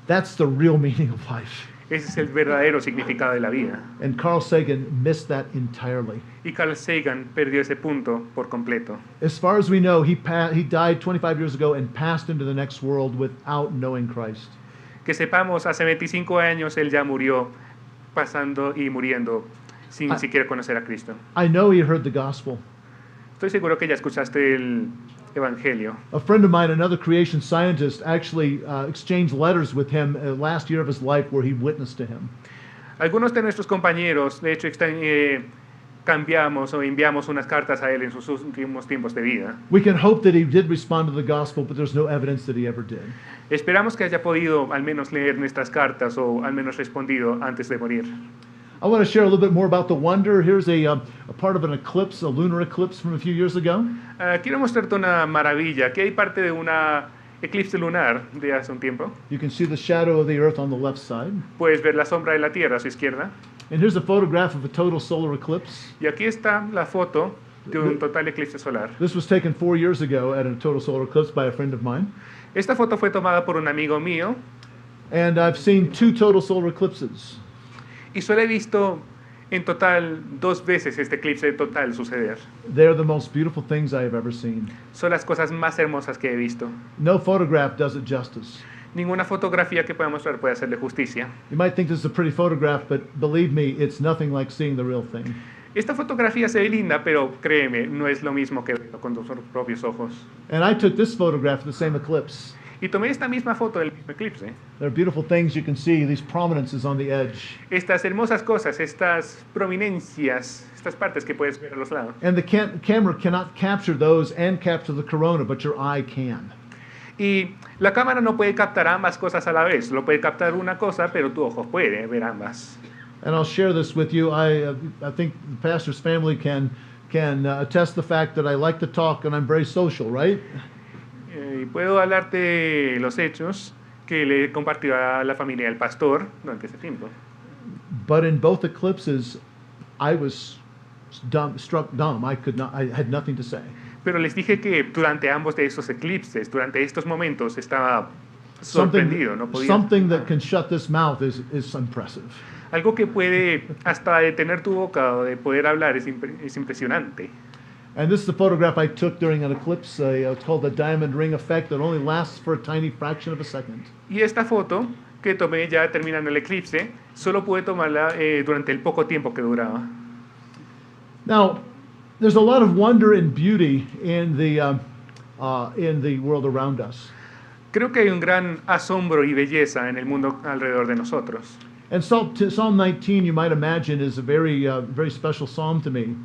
That's the real meaning of life. Ese es el verdadero significado de la vida. And Carl Sagan missed that entirely. Y Carl Sagan perdió ese punto por completo. As far as we know, he died 25 years ago and passed into the next world without knowing Christ. Que sepamos, hace 25 años él ya murió, pasando y muriendo sin siquiera conocer a Cristo. I know he heard the gospel. Estoy seguro que ya escuchaste el Evangelio. A friend of mine, another creation scientist, actually exchanged letters with him last year of his life where he witnessed to him. Algunos de nuestros compañeros, de hecho, cambiamos o enviamos unas cartas a él en sus últimos tiempos de vida. We can hope that he did respond to the gospel, but there's no evidence that he ever did. Esperamos que haya podido al menos leer nuestras cartas o al menos respondido antes de morir. I want to share a little bit more about the wonder. Here's a part of an eclipse, a lunar eclipse from a few years ago. Quiero mostrarte una maravilla, que hay parte de una eclipse lunar de hace un tiempo. You can see the shadow of the earth on the left side. Puedes ver la sombra de la Tierra a su izquierda. And here's a photograph of a total solar eclipse. Y aquí está la foto de un total eclipse solar. This was taken 4 years ago at a total solar eclipse by a friend of mine. Esta foto fue tomada por un amigo mío. And I've seen 2 total solar eclipses. Y solo he visto en total 2 veces este eclipse total suceder. They're the most beautiful things I have ever seen. Son las cosas más hermosas que he visto. No photograph does it justice. Ninguna fotografía que pueda mostrar puede hacerle justicia. You might think this is a pretty photograph, but believe me, it's nothing like seeing the real thing. Esta fotografía se ve linda, pero créeme, no es lo mismo que verlo con tus propios ojos. And I took this photograph of the same eclipse. Y tomé esta misma foto del mismo eclipse. There are beautiful things you can see, these prominences on the edge. Estas hermosas cosas, estas prominencias, estas partes que puedes ver a los lados. And the camera cannot capture those and capture the corona, but your eye can. Y la cámara no puede captar ambas cosas a la vez. Lo puede captar una cosa, pero tu ojo puede ver ambas. And I'll share this with you. I think the pastor's family can attest the fact that I like to talk and I'm very social, right? Y puedo hablarte de los hechos que le compartió a la familia del pastor durante ese tiempo. But in both eclipses, I was struck dumb. I had nothing to say. Pero les dije que durante ambos de esos eclipses, durante estos momentos, estaba sorprendido, no podía. Something that can shut this mouth is impressive. Algo que puede hasta detener tu boca o de poder hablar es impresionante. And this is a photograph I took during an eclipse. It's called the diamond ring effect that only lasts for a tiny fraction of a second. Y esta foto que tomé ya terminando el eclipse, solo pude tomarla durante el poco tiempo que duraba. Now, there's a lot of wonder and beauty in the world around us. Creo que hay un gran asombro y belleza en el mundo alrededor de nosotros. And Psalm 19, you might imagine, is a very special psalm to me.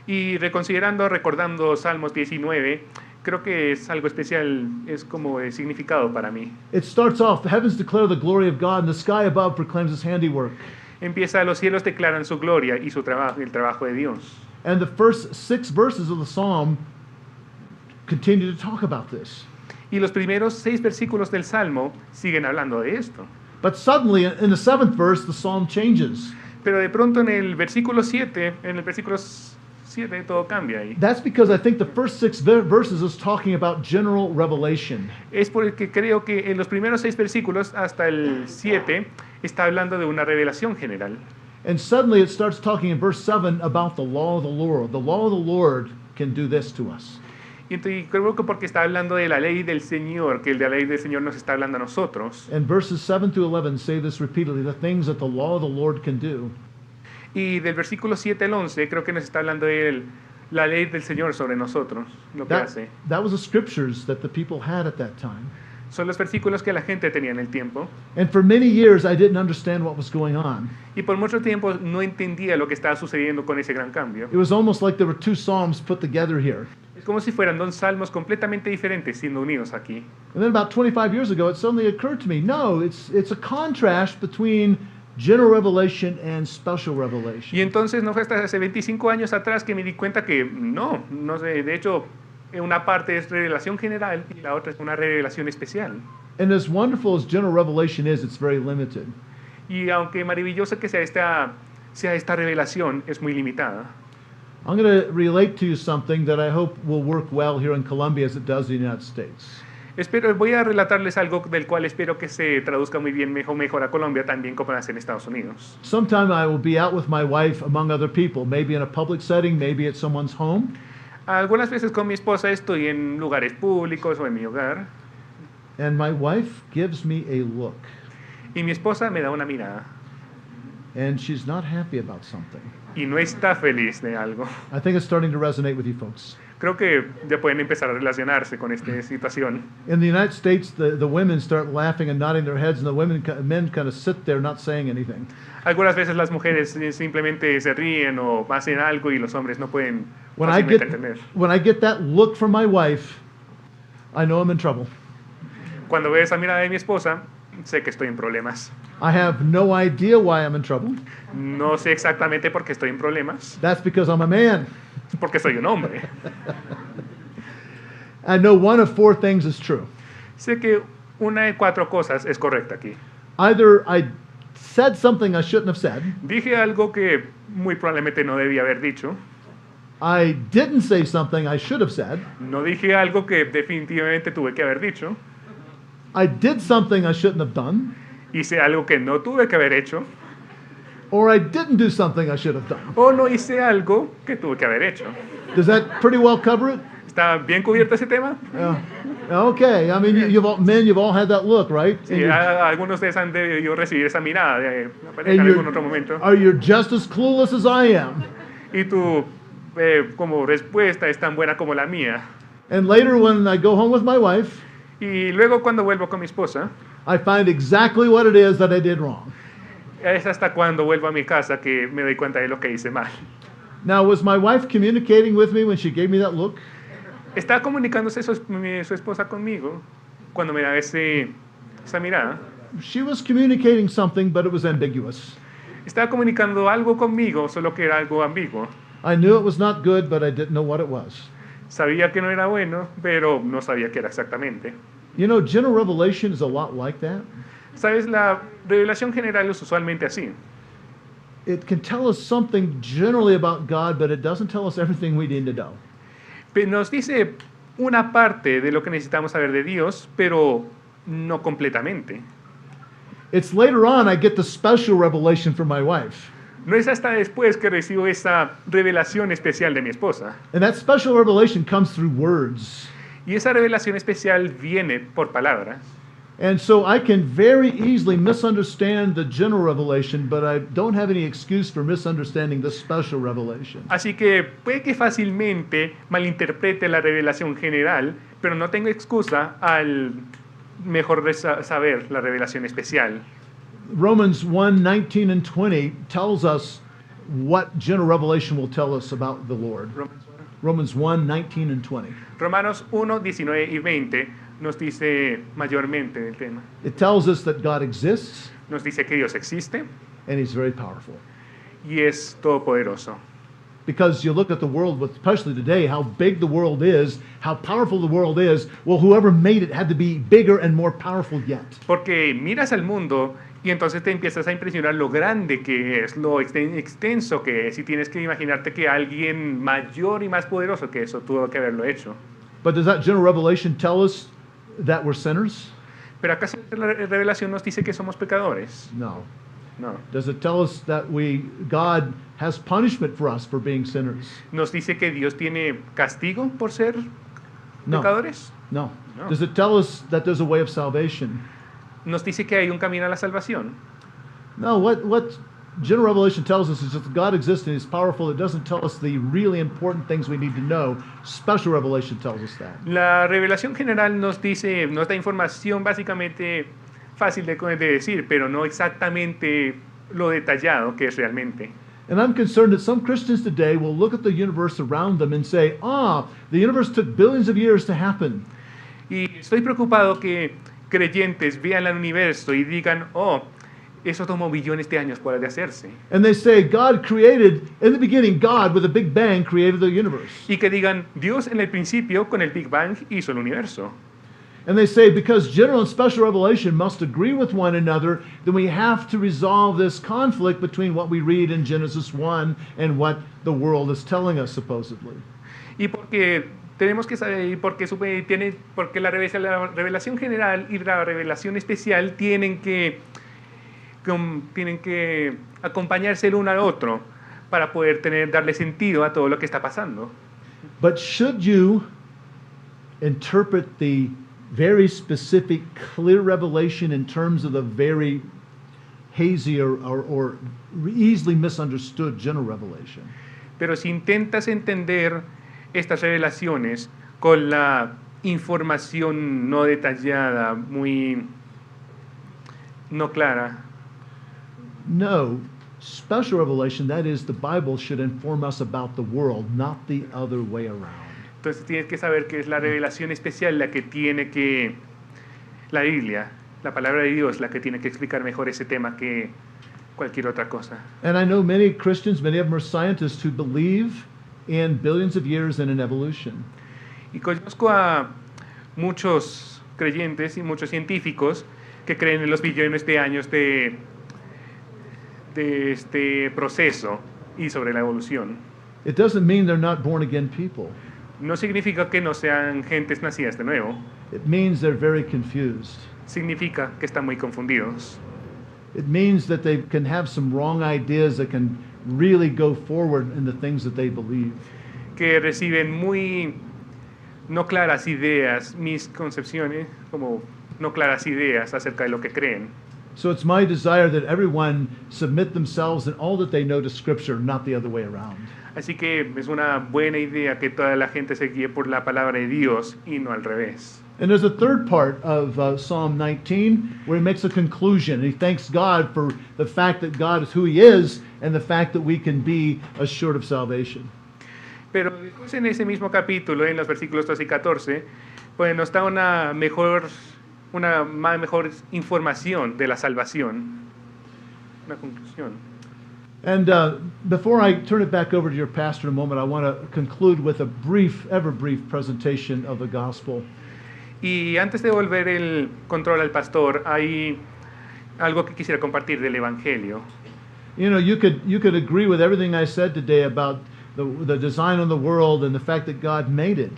Y recordando Salmos 19, creo que es algo especial, es como de significado para mí. It starts off, the heavens declare the glory of God, and the sky above proclaims his handiwork. Empieza, los cielos declaran su gloria y su trabajo, el trabajo de Dios. And the first 6 verses of the psalm continue to talk about this. Y los primeros 6 versículos del Salmo siguen hablando de esto. But suddenly, in the 7th verse, the psalm changes. Pero de pronto en el versículo 7, en el versículo 7 todo cambia ahí. That's because I think the first 6 verses is talking about general revelation. Es porque creo que en los primeros 6 versículos hasta el 7 está hablando de una revelación general. And suddenly it starts talking in verse 7 about the law of the Lord. The law of the Lord can do this to us. Y entonces creo que porque está hablando de la ley del Señor, que el de la ley del Señor nos está hablando a nosotros. And verses 7 through 11 say this repeatedly, the things that the law of the Lord can do. Y del versículo 7 al 11 creo que nos está hablando de la ley del Señor sobre nosotros, lo que hace. That was the scriptures that the people had at that time. Son los versículos que la gente tenía en el tiempo. And for many years I didn't understand what was going on. Y por mucho tiempo no entendía lo que estaba sucediendo con ese gran cambio. It was almost like there were 2 psalms put together here. Es como si fueran 2 salmos completamente diferentes siendo unidos aquí. And then about 25 years ago it suddenly occurred to me, no, it's a contrast between general revelation and special revelation. Y entonces no fue hasta hace 25 años atrás que me di cuenta que no sé, de hecho una parte es revelación general y la otra es una revelación especial. And as wonderful as general revelation is, it's very limited. Y aunque maravilloso que sea esta revelación, es muy limitada. I'm going to relate to you something that I hope will work well here in Colombia as it does in the United States. Voy a relatarles algo del cual espero que se traduzca muy bien, mejor a Colombia, también como hace en Estados Unidos. Sometime I will be out with my wife among other people, maybe in a public setting, maybe at someone's home. Algunas veces con mi esposa estoy en lugares públicos o en mi hogar. And my wife gives me a look. Y mi esposa me da una mirada. And she's not happy about something. Y no está feliz de algo. I think it's starting to resonate with you folks. Creo que ya pueden empezar a relacionarse con esta situación. In the United States, the women start laughing and nodding their heads, and the men kind of sit there not saying anything. Algunas veces las mujeres simplemente se ríen o hacen algo y los hombres no pueden When fácilmente entender. I get that look from my wife, I know I'm in trouble. Cuando veo esa mirada de mi esposa, sé que estoy en problemas. I have no idea why I'm in trouble. No sé exactamente por qué estoy en problemas. That's because I'm a man. Porque soy un hombre. I know one of 4 things is true. Sé que una de 4 cosas es correcta aquí. Either I said something I shouldn't have said. Dije algo que muy probablemente no debía haber dicho. I didn't say something I should have said. No dije algo que definitivamente tuve que haber dicho. I did something I shouldn't have done. Hice algo que no tuve que haber hecho. Or I didn't do something I should have done. O no hice algo que tuve que haber hecho. Does that pretty well cover it? ¿Está bien cubierto ese tema? Okay. I mean, you've all had that look, right? Sí, algunos de ustedes han debido recibir esa mirada de la pareja en algún otro momento. You're just as clueless as I am. Y tu como respuesta es tan buena como la mía. And later when I go home with my wife, y luego cuando vuelvo con mi esposa, I find exactly what it is that I did wrong. Es hasta cuando vuelvo a mi casa que me doy cuenta de lo que hice mal. Now, was my wife communicating with me when she gave me that look? ¿Está comunicándose su esposa conmigo cuando me da esa mirada? She was communicating something, but it was ambiguous. Estaba comunicando algo conmigo, solo que era algo ambiguo. I knew it was not good, but I didn't know what it was. Sabía que no era bueno, pero no sabía qué era exactamente. You know, general revelation is a lot like that. ¿Sabes? La revelación general es usualmente así. It can tell us something generally about God, but it doesn't tell us everything we need to know. Nos dice una parte de lo que necesitamos saber de Dios, pero no completamente. It's later on I get the special revelation from my wife. No es hasta después que recibo esa revelación especial de mi esposa. And that special revelation comes through words. Y esa revelación especial viene por palabras. And so I can very easily misunderstand the general revelation, but I don't have any excuse for misunderstanding the special revelation. Así que puede que fácilmente malinterprete la revelación general, pero no tengo excusa al mejor saber la revelación especial. Romans 1:19 and 20 tells us what general revelation will tell us about the Lord. Romans 1:19 and 20. Romanos 1, 19 y 20 nos dice mayormente del tema. It tells us that God exists Nos dice que Dios existe and He's very powerful. y es todopoderoso. Because you look at the world, especially today, how big the world is, how powerful the world is. Well, whoever made it had to be bigger and more powerful yet. Porque miras al mundo y entonces te empiezas a impresionar lo grande que es, lo extenso que es, y tienes que imaginarte que alguien mayor y más poderoso que eso tuvo que haberlo hecho. But does that general revelation tell us that we're sinners? Pero ¿acaso la revelación nos dice que somos pecadores? No. No. Does it tell us that God has punishment for us for being sinners? ¿Nos dice que Dios tiene castigo por ser No. pecadores? No. No. Does it tell us that there's a way of salvation? ¿Nos dice que hay un camino a la salvación? No. What general revelation tells us is that God exists and He's powerful. It doesn't tell us the really important things we need to know. Special revelation tells us that. La revelación general nos da información básicamente fácil de decir, pero no exactamente lo detallado que es realmente. And I'm concerned that some Christians today will look at the universe around them and say, the universe took billions of years to happen. Y estoy preocupado que creyentes vean el universo y digan, eso tomó billones de años para hacerse. And they say, God created, in the beginning, God with a big bang created the universe. Y que digan, Dios en el principio con el Big Bang hizo el universo. And they say, because general and special revelation must agree with one another, then we have to resolve this conflict between what we read in Genesis 1 and what the world is telling us, supposedly. Y porque tenemos que saber, porque la revelación general y la revelación especial tienen que acompañarse el uno al otro para poder darle sentido a todo lo que está pasando. But should you interpret the very specific, clear revelation in terms of the very hazy or easily misunderstood general revelation? Pero si intentas entender estas revelaciones con la información no detallada, muy no clara, No, special revelation, that is, the Bible should inform us about the world, not the other way around. entonces tienes que saber que es la revelación especial la que la Biblia, la palabra de Dios, la que tiene que explicar mejor ese tema que cualquier otra cosa. And I know many Christians, many of them are scientists who believe in billions of years and in evolution. Y conozco a muchos creyentes y muchos científicos que creen en los billones de años de este proceso y sobre la evolución. It doesn't mean they're not born again people. No significa que no sean gentes nacidas de nuevo. It means they're very confused. Significa que están muy confundidos. It means that they can have some wrong ideas that can really go forward in the things that they believe. Que reciben muy no claras ideas, misconcepciones, como no claras ideas acerca de lo que creen. So it's my desire that everyone submit themselves and all that they know to Scripture, not the other way around. Así que es una buena idea que toda la gente se guíe por la palabra de Dios y no al revés. And there's a third part of Psalm 19 where he makes a conclusion. He thanks God for the fact that God is who He is and the fact that we can be assured of salvation. Pero después en ese mismo capítulo, en los versículos 12 y 14, pues nos da una mejor información de la salvación, una conclusión. And before I turn it back over to your pastor in a moment, I want to conclude with a brief, ever brief presentation of the gospel. Y antes de volver el control al pastor, hay algo que quisiera compartir del Evangelio. You know, you could agree with everything I said today about the design of the world and the fact that God made it.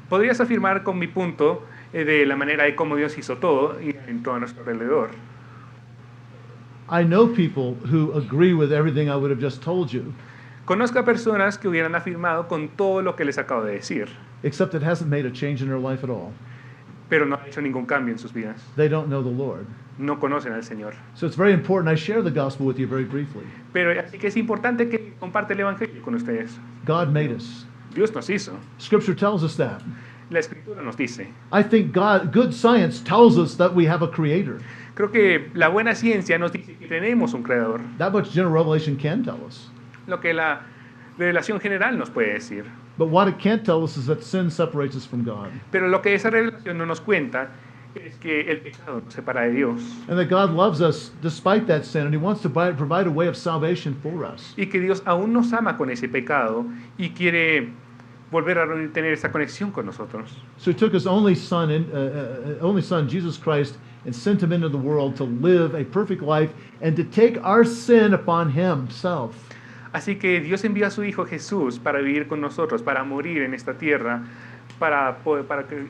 Podrías afirmar con mi punto de la manera de cómo Dios hizo todo y en todo nuestro alrededor. I know people who agree with everything I would have just told you, Conozco a personas que hubieran afirmado con todo lo que les acabo de decir, except it hasn't made a change in their life at all. pero no ha hecho ningún cambio en sus vidas. They don't know the Lord. No conocen al Señor. So it's very important I share the gospel with you very briefly. Pero así que es importante que comparte el Evangelio con ustedes. God made us. Dios nos hizo. Scripture tells us that. La Escritura nos dice. I think good science tells us that we have a creator. Creo que la buena ciencia nos dice que tenemos un creador. That much general revelation can tell us. Lo que la revelación general nos puede decir. But what it can't tell us is that sin separates us from God. Pero lo que esa revelación no nos cuenta es que el pecado nos separa de Dios and that God loves us despite that sin, and He wants to provide a way of salvation for us. y que Dios aún nos ama con ese pecado y quiere volver a tener esa conexión con nosotros. So He took His only Son, Jesus Christ, and sent Him into the world to live a perfect life and to take our sin upon Himself. Así que Dios envió a su Hijo Jesús para vivir con nosotros, para morir en esta tierra,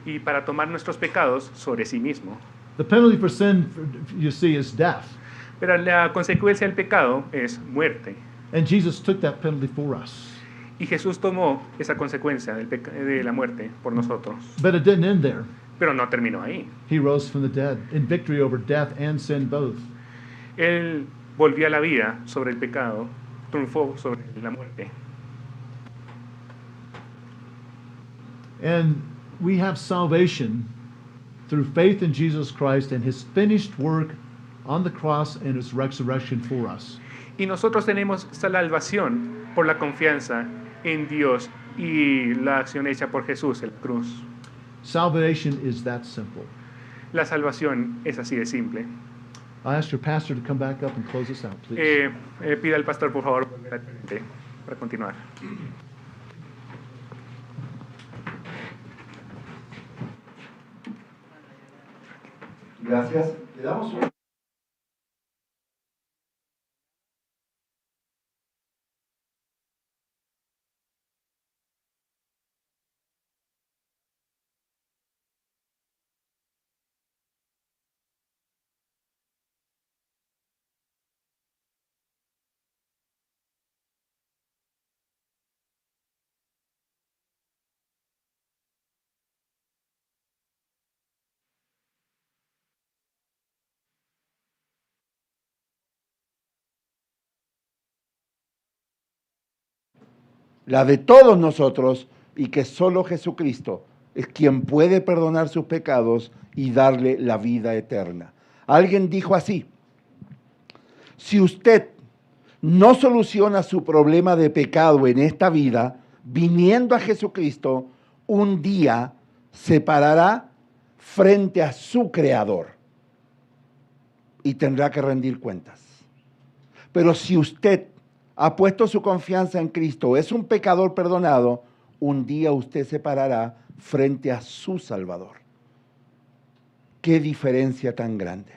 y para tomar nuestros pecados sobre sí mismo. The penalty for sin, you see, is death. Pero la consecuencia del pecado es muerte. And Jesus took that penalty for us. Y Jesús tomó esa consecuencia de la muerte por nosotros. But it didn't end there. Pero no terminó ahí. He rose from the dead in victory over death and sin both. Él volvió a la vida sobre el pecado, triunfó sobre la muerte. And we have salvation through faith in Jesus Christ and His finished work on the cross and His resurrection for us. Y nosotros tenemos salvación por la confianza en Dios y la acción hecha por Jesús en la cruz. Salvation is that simple. La salvación es así de simple. I ask your pastor to come back up and close us out, please. Pida al pastor, por favor, volver al frente para continuar. Gracias. Le damos un... la de todos nosotros, y que solo Jesucristo es quien puede perdonar sus pecados y darle la vida eterna. Alguien dijo así: si usted no soluciona su problema de pecado en esta vida, viniendo a Jesucristo, un día se parará frente a su Creador y tendrá que rendir cuentas. Pero si usted ha puesto su confianza en Cristo, es un pecador perdonado, un día usted se parará frente a su Salvador. ¡Qué diferencia tan grande!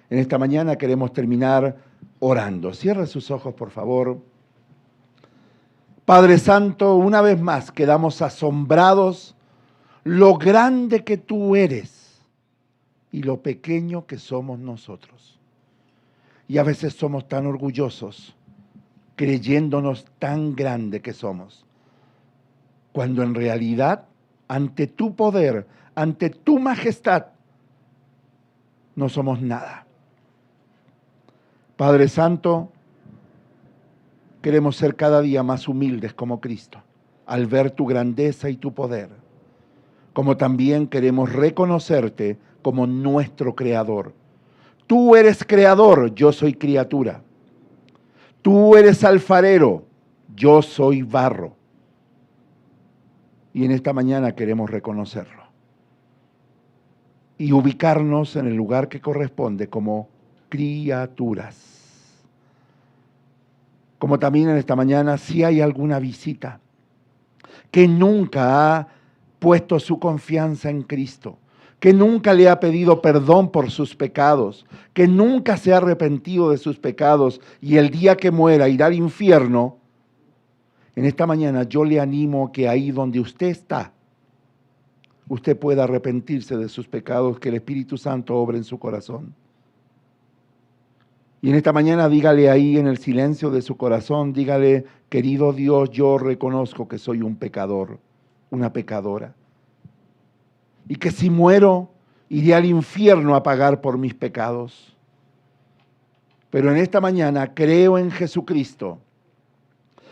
En esta mañana queremos terminar orando. Cierre sus ojos, por favor. Padre Santo, una vez más quedamos asombrados lo grande que tú eres y lo pequeño que somos nosotros. Y a veces somos tan orgullosos, creyéndonos tan grande que somos, cuando en realidad, ante tu poder, ante tu majestad, no somos nada. Padre Santo, queremos ser cada día más humildes como Cristo, al ver tu grandeza y tu poder, como también queremos reconocerte como nuestro Creador. Tú eres Creador, yo soy criatura. Tú eres alfarero, yo soy barro. Y en esta mañana queremos reconocerlo y ubicarnos en el lugar que corresponde como criaturas. Como también en esta mañana, si hay alguna visita que nunca ha puesto su confianza en Cristo, que nunca le ha pedido perdón por sus pecados, que nunca se ha arrepentido de sus pecados y el día que muera irá al infierno, en esta mañana yo le animo a que ahí donde usted está, usted pueda arrepentirse de sus pecados, que el Espíritu Santo obre en su corazón. Y en esta mañana dígale ahí en el silencio de su corazón, dígale: querido Dios, yo reconozco que soy un pecador, una pecadora. Y que si muero, iré al infierno a pagar por mis pecados. Pero en esta mañana creo en Jesucristo,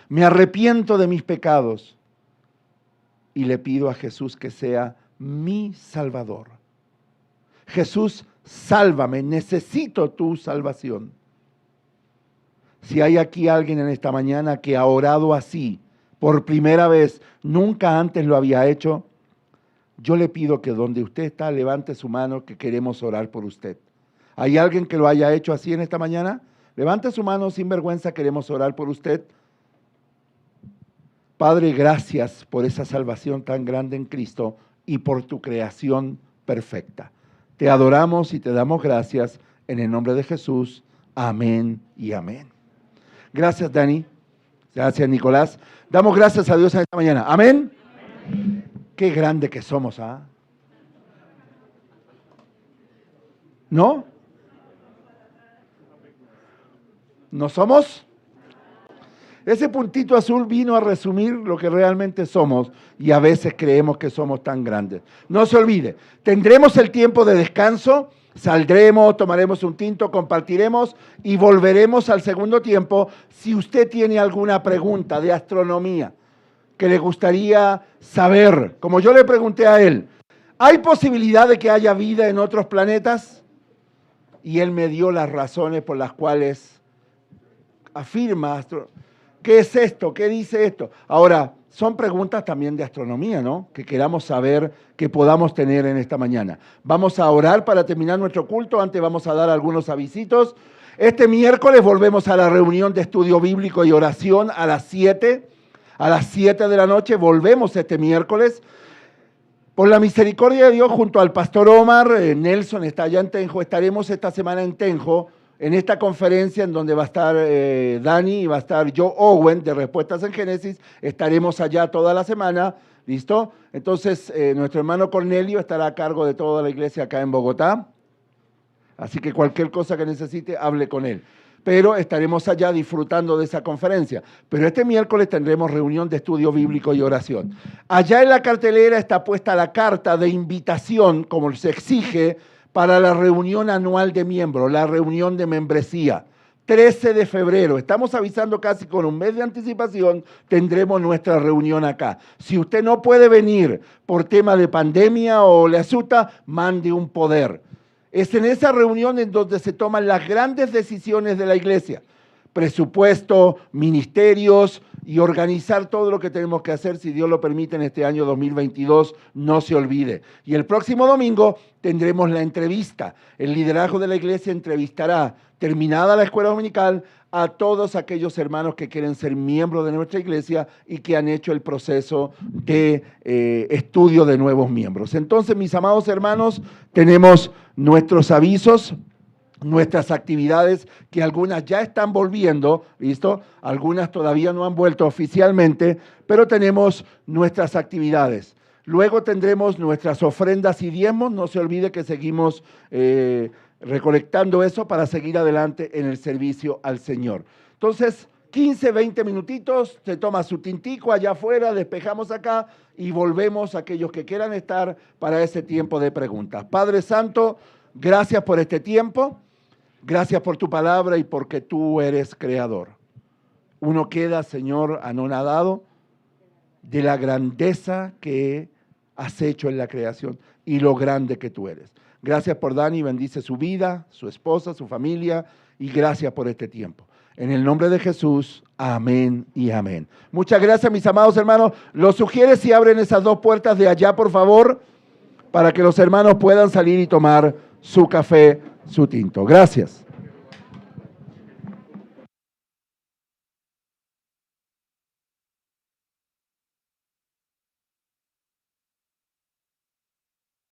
me arrepiento de mis pecados y le pido a Jesús que sea mi Salvador. Jesús, sálvame, necesito tu salvación. Si hay aquí alguien en esta mañana que ha orado así por primera vez, nunca antes lo había hecho, yo le pido que donde usted está, levante su mano, que queremos orar por usted. ¿Hay alguien que lo haya hecho así en esta mañana? Levante su mano sin vergüenza, queremos orar por usted. Padre, gracias por esa salvación tan grande en Cristo y por tu creación perfecta. Te adoramos y te damos gracias en el nombre de Jesús. Amén y amén. Gracias, Danny. Gracias, Nicolás. Damos gracias a Dios en esta mañana. Amén. Qué grande que somos, ¿ah? ¿No? ¿No somos? Ese puntito azul vino a resumir lo que realmente somos y a veces creemos que somos tan grandes. No se olvide, tendremos el tiempo de descanso, saldremos, tomaremos un tinto, compartiremos y volveremos al segundo tiempo. Si usted tiene alguna pregunta de astronomía que le gustaría saber, como yo le pregunté a él, ¿hay posibilidad de que haya vida en otros planetas? Y él me dio las razones por las cuales afirma, ¿qué es esto? ¿Qué dice esto? Ahora, son preguntas también de astronomía, ¿no? Que queramos saber, que podamos tener en esta mañana. Vamos a orar para terminar nuestro culto. Antes vamos a dar algunos avisitos. Este miércoles volvemos a la reunión de estudio bíblico y oración a las 7. A las 7 de la noche volvemos este miércoles. Por la misericordia de Dios, junto al pastor Omar, Nelson está allá en Tenjo. Estaremos esta semana en Tenjo, en esta conferencia en donde va a estar Danny y va a estar Joe Owen de Respuestas en Génesis. Estaremos allá toda la semana, ¿listo? Entonces, nuestro hermano Cornelio estará a cargo de toda la iglesia acá en Bogotá. Así que cualquier cosa que necesite, hable con él. Pero estaremos allá disfrutando de esa conferencia. Pero este miércoles tendremos reunión de estudio bíblico y oración. Allá en la cartelera está puesta la carta de invitación, como se exige, para la reunión anual de miembros, la reunión de membresía. 13 de febrero, estamos avisando casi con un mes de anticipación, tendremos nuestra reunión acá. Si usted no puede venir por tema de pandemia o le asusta, mande un poder. Es en esa reunión en donde se toman las grandes decisiones de la iglesia. Presupuesto, ministerios y organizar todo lo que tenemos que hacer, si Dios lo permite, en este año 2022, no se olvide. Y el próximo domingo tendremos la entrevista. El liderazgo de la iglesia entrevistará, terminada la escuela dominical, a todos aquellos hermanos que quieren ser miembros de nuestra iglesia y que han hecho el proceso de estudio de nuevos miembros. Entonces, mis amados hermanos, tenemos nuestros avisos, nuestras actividades, que algunas ya están volviendo, ¿listo? Algunas todavía no han vuelto oficialmente, pero tenemos nuestras actividades. Luego tendremos nuestras ofrendas y diezmos. No se olvide que seguimos recolectando eso para seguir adelante en el servicio al Señor. Entonces, 15, 20 minutitos, se toma su tintico allá afuera, despejamos acá y volvemos a aquellos que quieran estar para ese tiempo de preguntas. Padre Santo, gracias por este tiempo, gracias por tu palabra y porque tú eres creador. Uno queda, Señor, anonadado de la grandeza que has hecho en la creación y lo grande que tú eres. Gracias por Danny, bendice su vida, su esposa, su familia y gracias por este tiempo. En el nombre de Jesús, amén y amén. Muchas gracias, mis amados hermanos. Los sugiere si abren esas dos puertas de allá, por favor, para que los hermanos puedan salir y tomar su café, su tinto. Gracias.